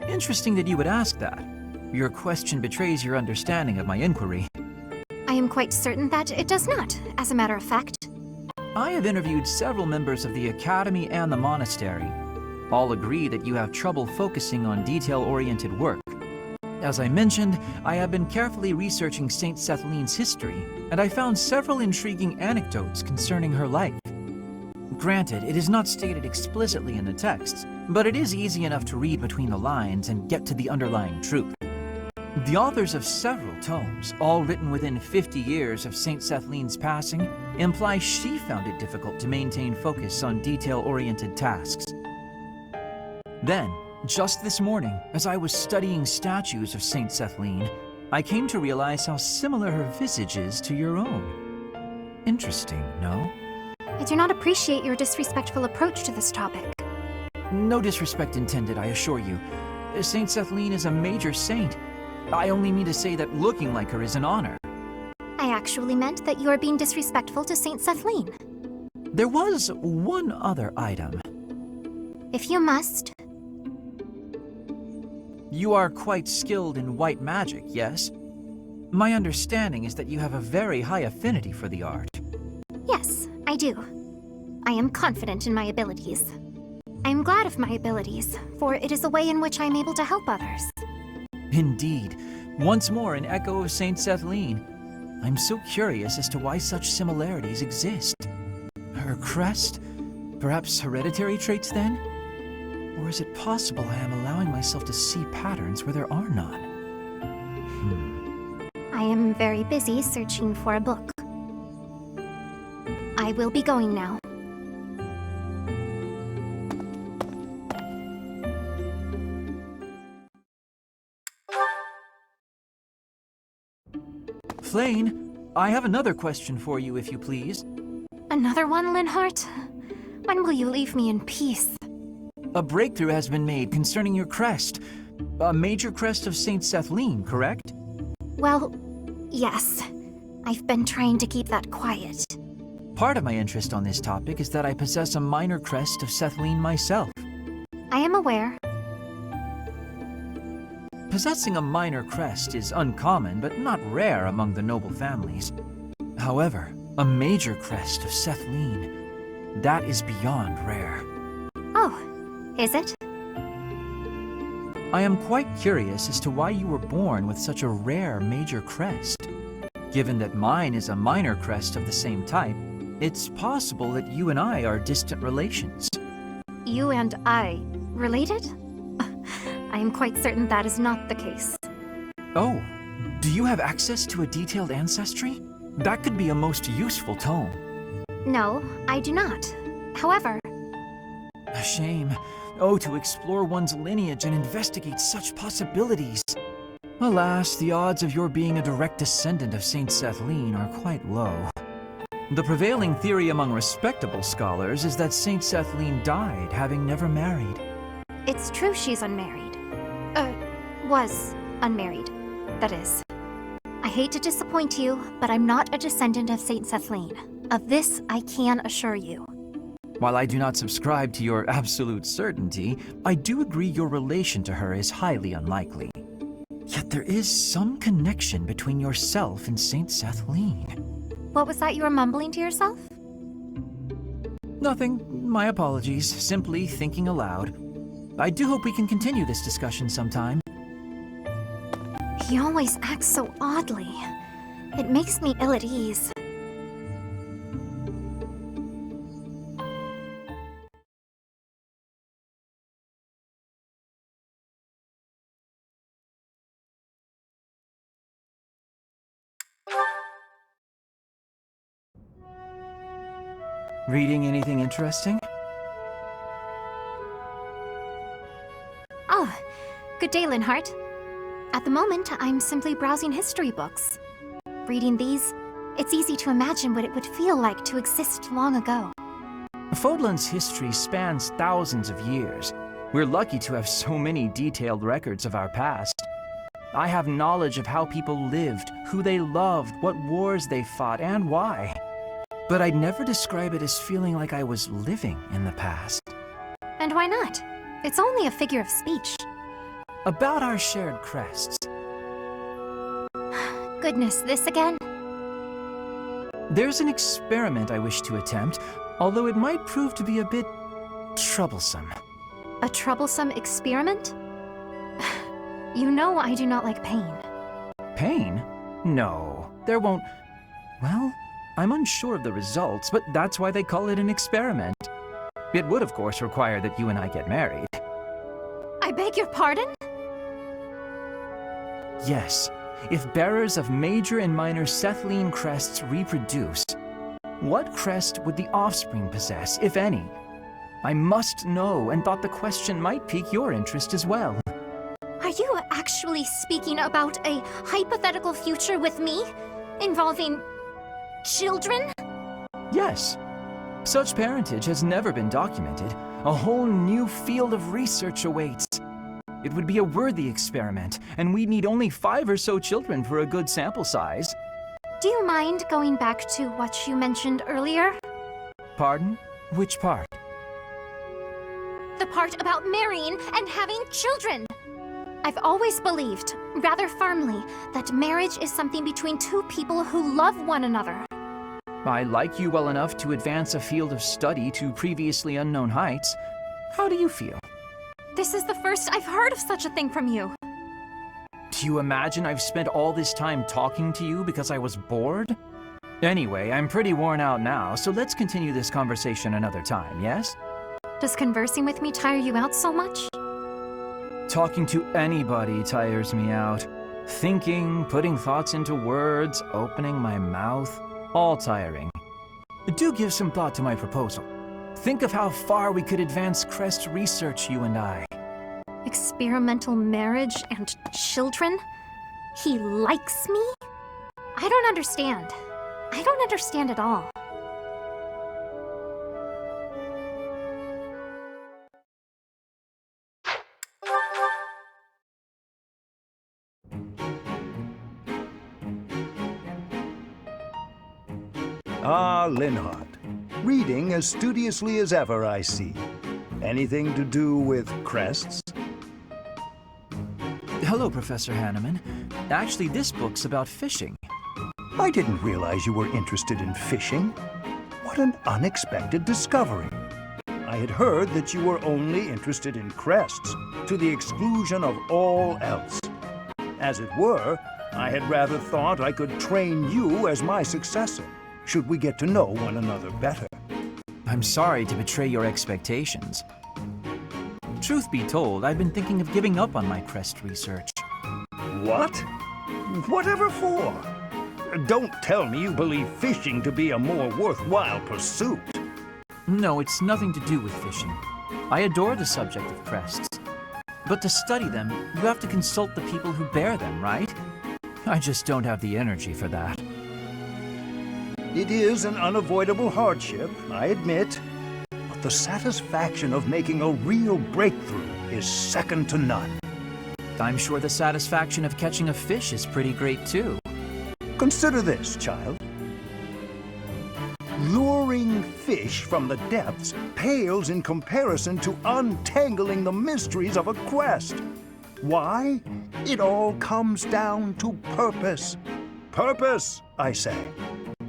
Interesting that you would ask that. Your question betrays your understanding of my inquiry. I am quite certain that it does not, as a matter of fact. I have interviewed several members of the Academy and the monastery. All agree that you have trouble focusing on detail-oriented work. As I mentioned, I have been carefully researching Saint Sethlene's history, and I found several intriguing anecdotes concerning her life. Granted, it is not stated explicitly in the texts, but it is easy enough to read between the lines and get to the underlying truth. The authors of several tomes, all written within 50 years of Saint Sethlene's passing, imply she found it difficult to maintain focus on detail-oriented tasks. Then, just this morning, as I was studying statues of Saint Sethlene, I came to realize how similar her visage is to your own. Interesting, no? I do not appreciate your disrespectful approach to this topic. No disrespect intended, I assure you. Saint Sethlene is a major saint. I only mean to say that looking like her is an honor. I actually meant that you are being disrespectful to Saint Sethlene. There was one other item. If you must. You are quite skilled in white magic, yes? My understanding is that you have a very high affinity for the art. Yes, I do. I am confident in my abilities. I am glad of my abilities, for it is a way in which I am able to help others. Indeed. Once more an echo of Saint Sethlene. I'm so curious as to why such similarities exist. Her crest? Perhaps hereditary traits then? Or is it possible I am allowing myself to see patterns where there are none? I am very busy searching for a book. I will be going now. Flane, I have another question for you, if you please. Another one, Linhardt? When will you leave me in peace? A breakthrough has been made concerning your crest. A major crest of Saint Sethlene, correct? Well, yes. I've been trying to keep that quiet. Part of my interest on this topic is that I possess a minor crest of Sethlene myself. I am aware. Possessing a minor crest is uncommon, but not rare among the noble families. However, a major crest of Sethlene, that is beyond rare. Oh, is it? I am quite curious as to why you were born with such a rare major crest. Given that mine is a minor crest of the same type, it's possible that you and I are distant relations. You and I related? I am quite certain that is not the case. Oh, do you have access to a detailed ancestry? That could be a most useful tome. No, I do not. However... A shame. Oh, to explore one's lineage and investigate such possibilities. Alas, the odds of your being a direct descendant of Saint Sethlene are quite low. The prevailing theory among respectable scholars is that Saint Sethlene died having never married. It's true she's unmarried. Was unmarried, that is. I hate to disappoint you, but I'm not a descendant of Saint Sethlene. Of this, I can assure you. While I do not subscribe to your absolute certainty, I do agree your relation to her is highly unlikely. Yet there is some connection between yourself and Saint Sethlene. What was that you were mumbling to yourself? Nothing. My apologies. Simply thinking aloud. I do hope we can continue this discussion sometime. He always acts so oddly. It makes me ill at ease. Reading anything interesting? Oh, good day, Linhardt. At the moment, I'm simply browsing history books. Reading these, it's easy to imagine what it would feel like to exist long ago. Fodlan's history spans thousands of years. We're lucky to have so many detailed records of our past. I have knowledge of how people lived, who they loved, what wars they fought, and why. But I'd never describe it as feeling like I was living in the past. And why not? It's only a figure of speech. About our shared crests. Goodness, this again? There's an experiment I wish to attempt, although it might prove to be a bit troublesome. A troublesome experiment? You know I do not like pain. Pain? No, there won't... Well, I'm unsure of the results, but that's why they call it an experiment. It would, of course, require that you and I get married. I beg your pardon? Yes, if bearers of major and minor Sethlene crests reproduce, what crest would the offspring possess, if any? I must know, and thought the question might pique your interest as well. Are you actually speaking about a hypothetical future with me? Involving children? Yes. Such parentage has never been documented. A whole new field of research awaits. It would be a worthy experiment, and we'd need only 5 or so children for a good sample size. Do you mind going back to what you mentioned earlier? Pardon? Which part? The part about marrying and having children. I've always believed, rather firmly, that marriage is something between 2 people who love one another. I like you well enough to advance a field of study to previously unknown heights. How do you feel? This is the first I've heard of such a thing from you. Do you imagine I've spent all this time talking to you because I was bored? Anyway, I'm pretty worn out now, so let's continue this conversation another time, yes? Does conversing with me tire you out so much? Talking to anybody tires me out. Thinking, putting thoughts into words, opening my mouth, all tiring. Do give some thought to my proposal. Think of how far we could advance Crest research, you and I. Experimental marriage and children? He likes me? I don't understand. I don't understand at all. Ah, Linhardt. Reading as studiously as ever, I see. Anything to do with crests? Hello, Professor Hanneman. Actually, this book's about fishing. I didn't realize you were interested in fishing. What an unexpected discovery. I had heard that you were only interested in crests, to the exclusion of all else. As it were, I had rather thought I could train you as my successor, should we get to know one another better. I'm sorry to betray your expectations. Truth be told, I've been thinking of giving up on my Crest research. What? Whatever for? Don't tell me you believe fishing to be a more worthwhile pursuit. No, it's nothing to do with fishing. I adore the subject of crests. But to study them, you have to consult the people who bear them, right? I just don't have the energy for that. It is an unavoidable hardship, I admit. But the satisfaction of making a real breakthrough is second to none. I'm sure the satisfaction of catching a fish is pretty great too. Consider this, child. Luring fish from the depths pales in comparison to untangling the mysteries of a quest. Why? It all comes down to purpose. Purpose, I say.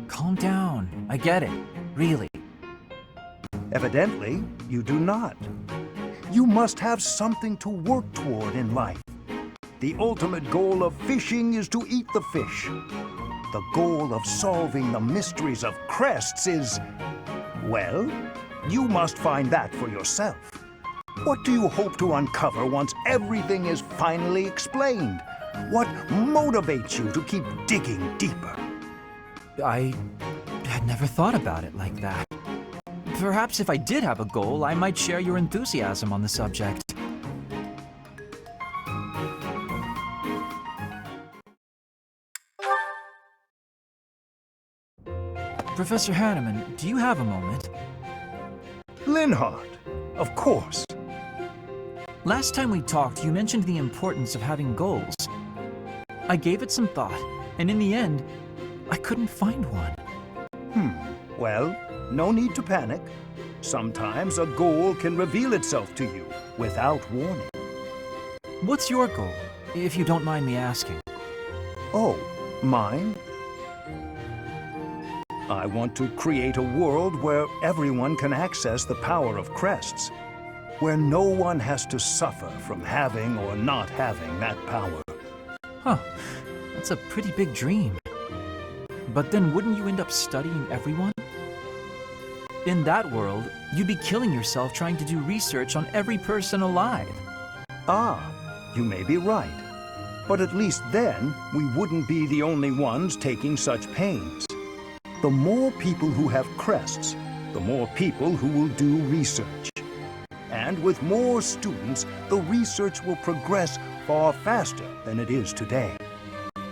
Calm down. I get it. Really. Evidently, you do not. You must have something to work toward in life. The ultimate goal of fishing is to eat the fish. The goal of solving the mysteries of crests is, well, you must find that for yourself. What do you hope to uncover once everything is finally explained? What motivates you to keep digging deeper? I had never thought about it like that. Perhaps if I did have a goal, I might share your enthusiasm on the subject. Professor Hanneman, do you have a moment? Linhardt, of course. Last time we talked, you mentioned the importance of having goals. I gave it some thought, and in the end, I couldn't find one. Well, no need to panic. Sometimes a goal can reveal itself to you without warning. What's your goal, if you don't mind me asking? Oh, mine? I want to create a world where everyone can access the power of crests, where no one has to suffer from having or not having that power. Huh, that's a pretty big dream. But then wouldn't you end up studying everyone? In that world, you'd be killing yourself trying to do research on every person alive. Ah, you may be right. But at least then, we wouldn't be the only ones taking such pains. The more people who have crests, the more people who will do research. And with more students, the research will progress far faster than it is today.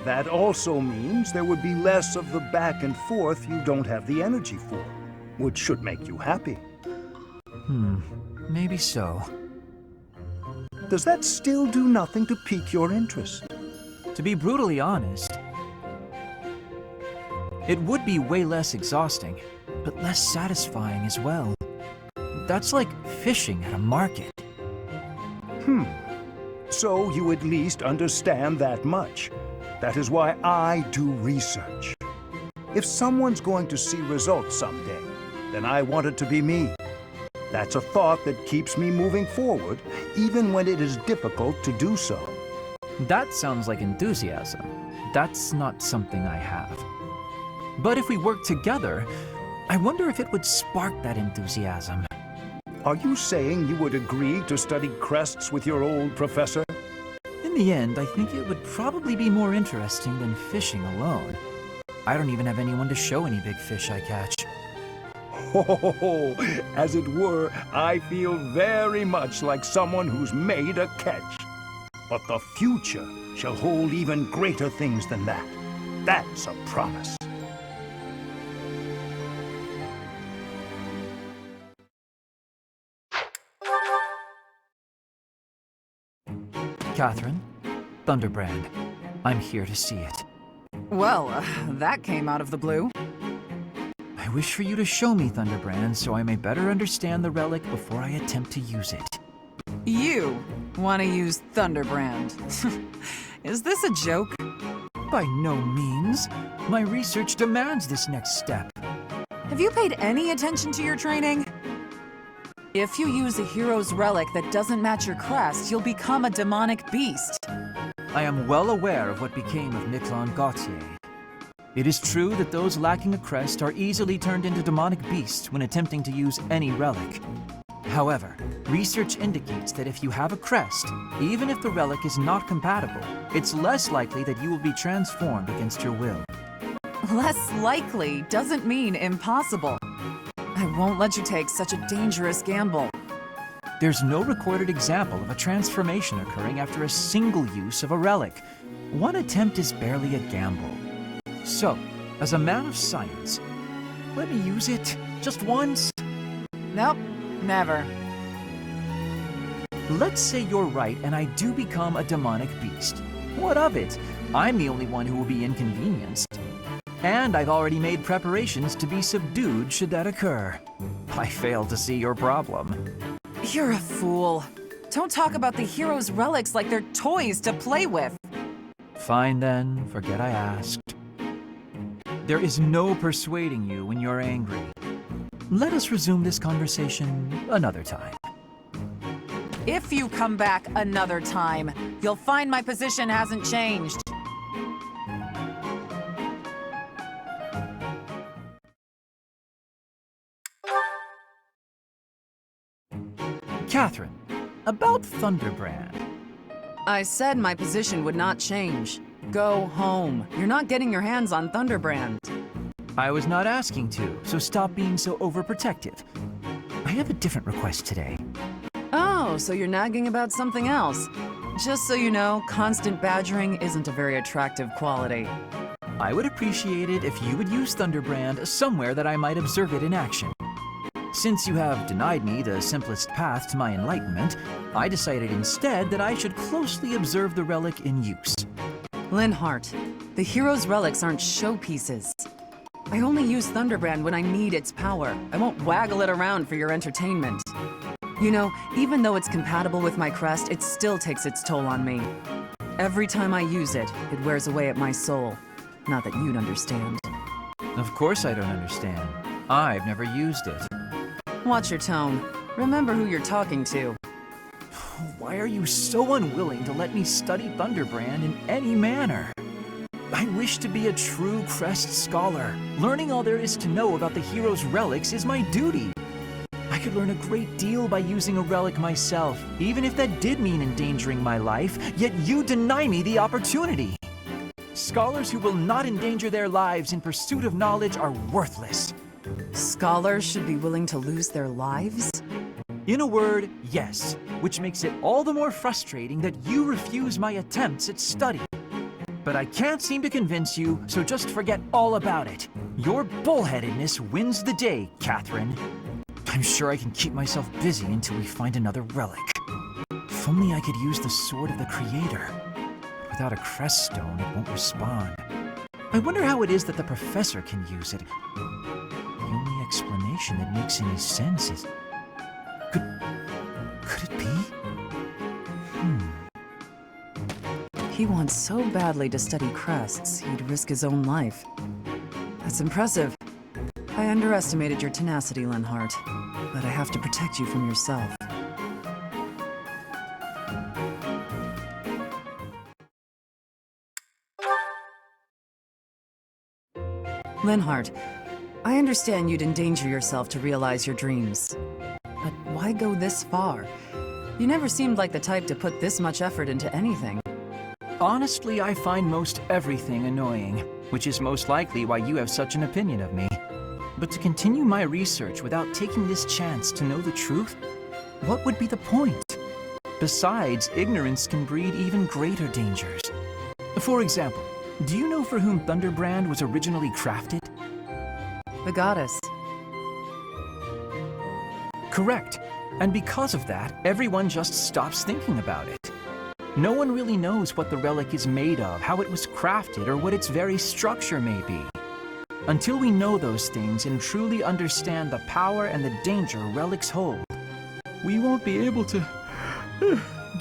That also means there would be less of the back and forth you don't have the energy for. which should make you happy. Maybe so. Does that still do nothing to pique your interest? To be brutally honest, it would be way less exhausting, but less satisfying as well. That's like fishing at a market. So you at least understand that much. That is why I do research. If someone's going to see results someday, then I want it to be me. That's a thought that keeps me moving forward, even when it is difficult to do so. That sounds like enthusiasm. That's not something I have. But if we work together, I wonder if it would spark that enthusiasm. Are you saying you would agree to study crests with your old professor? In the end, I think it would probably be more interesting than fishing alone. I don't even have anyone to show any big fish I catch. Oh, as it were, I feel very much like someone who's made a catch. But the future shall hold even greater things than that. That's a promise. Catherine, Thunderbrand, I'm here to see it. Well, that came out of the blue. I wish for you to show me Thunderbrand so I may better understand the relic before I attempt to use it. You want to use Thunderbrand. Is this a joke? By no means. My research demands this next step. Have you paid any attention to your training? If you use a hero's relic that doesn't match your crest, you'll become a demonic beast. I am well aware of what became of Miquelon Gautier. It is true that those lacking a crest are easily turned into demonic beasts when attempting to use any relic. However, research indicates that if you have a crest, even if the relic is not compatible, it's less likely that you will be transformed against your will. Less likely doesn't mean impossible. I won't let you take such a dangerous gamble. There's no recorded example of a transformation occurring after a single use of a relic. One attempt is barely a gamble. So, as a man of science, let me use it just once. Nope, never. Let's say you're right and I do become a demonic beast. What of it? I'm the only one who will be inconvenienced. And I've already made preparations to be subdued should that occur. I fail to see your problem. You're a fool. Don't talk about the hero's relics like they're toys to play with. Fine then, forget I asked. There is no persuading you when you're angry. Let us resume this conversation another time. If you come back another time, you'll find my position hasn't changed. Catherine, about Thunderbrand. I said my position would not change. Go home. You're not getting your hands on Thunderbrand. I was not asking to, so stop being so overprotective. I have a different request today. Oh, so you're nagging about something else. Just so you know, constant badgering isn't a very attractive quality. I would appreciate it if you would use Thunderbrand somewhere that I might observe it in action. Since you have denied me the simplest path to my enlightenment, I decided instead that I should closely observe the relic in use. Linhardt, the hero's relics aren't showpieces. I only use Thunderbrand when I need its power. I won't waggle it around for your entertainment. You know, even though it's compatible with my crest, it still takes its toll on me. Every time I use it, it wears away at my soul. Not that you'd understand. Of course I don't understand. I've never used it. Watch your tone. Remember who you're talking to. Why are you so unwilling to let me study Thunderbrand in any manner? I wish to be a true crest scholar. Learning all there is to know about the hero's relics is my duty. I could learn a great deal by using a relic myself, even if that did mean endangering my life, yet you deny me the opportunity. Scholars who will not endanger their lives in pursuit of knowledge are worthless. Scholars should be willing to lose their lives? In a word, yes, which makes it all the more frustrating that you refuse my attempts at study. But I can't seem to convince you, so just forget all about it. Your bullheadedness wins the day, Catherine. I'm sure I can keep myself busy until we find another relic. If only I could use the Sword of the Creator. But without a crest stone, it won't respond. I wonder how it is that the professor can use it. The only explanation that makes any sense is... Could it be? He wants so badly to study crests, he'd risk his own life. That's impressive. I underestimated your tenacity, Linhardt, but I have to protect you from yourself. Linhardt, I understand you'd endanger yourself to realize your dreams. But why go this far? You never seemed like the type to put this much effort into anything. Honestly, I find most everything annoying, which is most likely why you have such an opinion of me. But to continue my research without taking this chance to know the truth, what would be the point? Besides, ignorance can breed even greater dangers. For example, do you know for whom Thunderbrand was originally crafted? The goddess. Correct. And because of that, everyone just stops thinking about it. No one really knows what the relic is made of, how it was crafted, or what its very structure may be. Until we know those things and truly understand the power and the danger relics hold, we won't be able to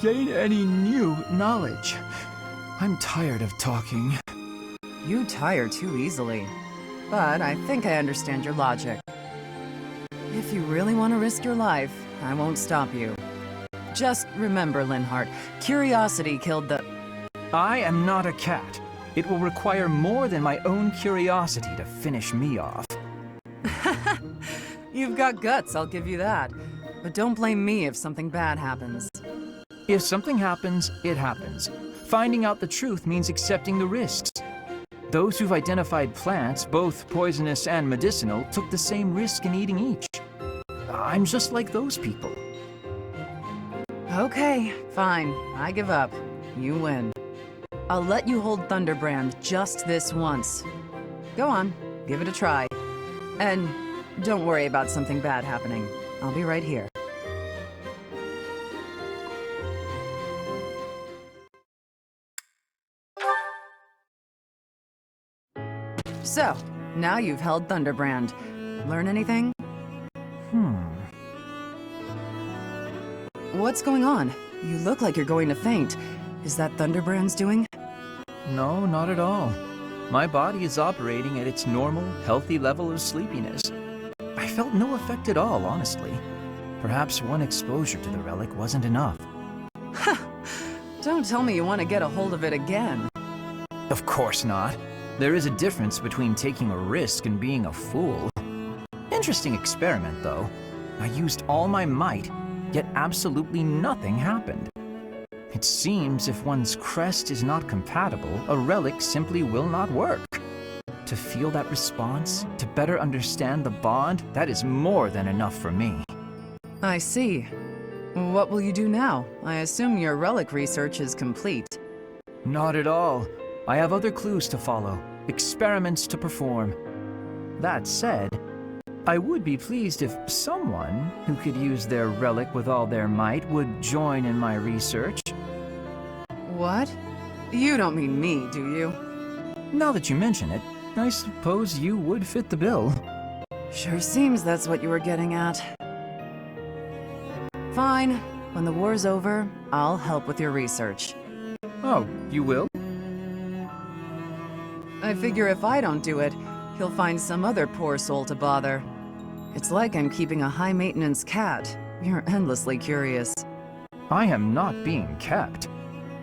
gain any new knowledge. I'm tired of talking. You tire too easily. But I think I understand your logic. If you really want to risk your life, I won't stop you. Just remember, Linhardt, curiosity killed the... I am not a cat. It will require more than my own curiosity to finish me off. You've got guts, I'll give you that. But don't blame me if something bad happens. If something happens, it happens. Finding out the truth means accepting the risks. Those who've identified plants, both poisonous and medicinal, took the same risk in eating each. I'm just like those people. Okay, fine. I give up. You win. I'll let you hold Thunderbrand just this once. Go on, give it a try. And don't worry about something bad happening. I'll be right here. So, now you've held Thunderbrand. Learn anything? What's going on? You look like you're going to faint. Is that Thunderbrand's doing? No, not at all. My body is operating at its normal, healthy level of sleepiness. I felt no effect at all, honestly. Perhaps one exposure to the relic wasn't enough. Don't tell me you want to get a hold of it again. Of course not. There is a difference between taking a risk and being a fool. Interesting experiment, though. I used all my might, yet absolutely nothing happened. It seems if one's crest is not compatible, a relic simply will not work. To feel that response, to better understand the bond, that is more than enough for me. I see. What will you do now? I assume your relic research is complete. Not at all. I have other clues to follow, experiments to perform. That said, I would be pleased if someone who could use their relic with all their might would join in my research. What? You don't mean me, do you? Now that you mention it, I suppose you would fit the bill. Sure seems that's what you were getting at. Fine. When the war's over, I'll help with your research. Oh, you will? I figure if I don't do it, he'll find some other poor soul to bother. It's like I'm keeping a high-maintenance cat. You're endlessly curious. I am not being kept.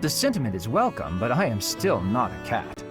The sentiment is welcome, but I am still not a cat.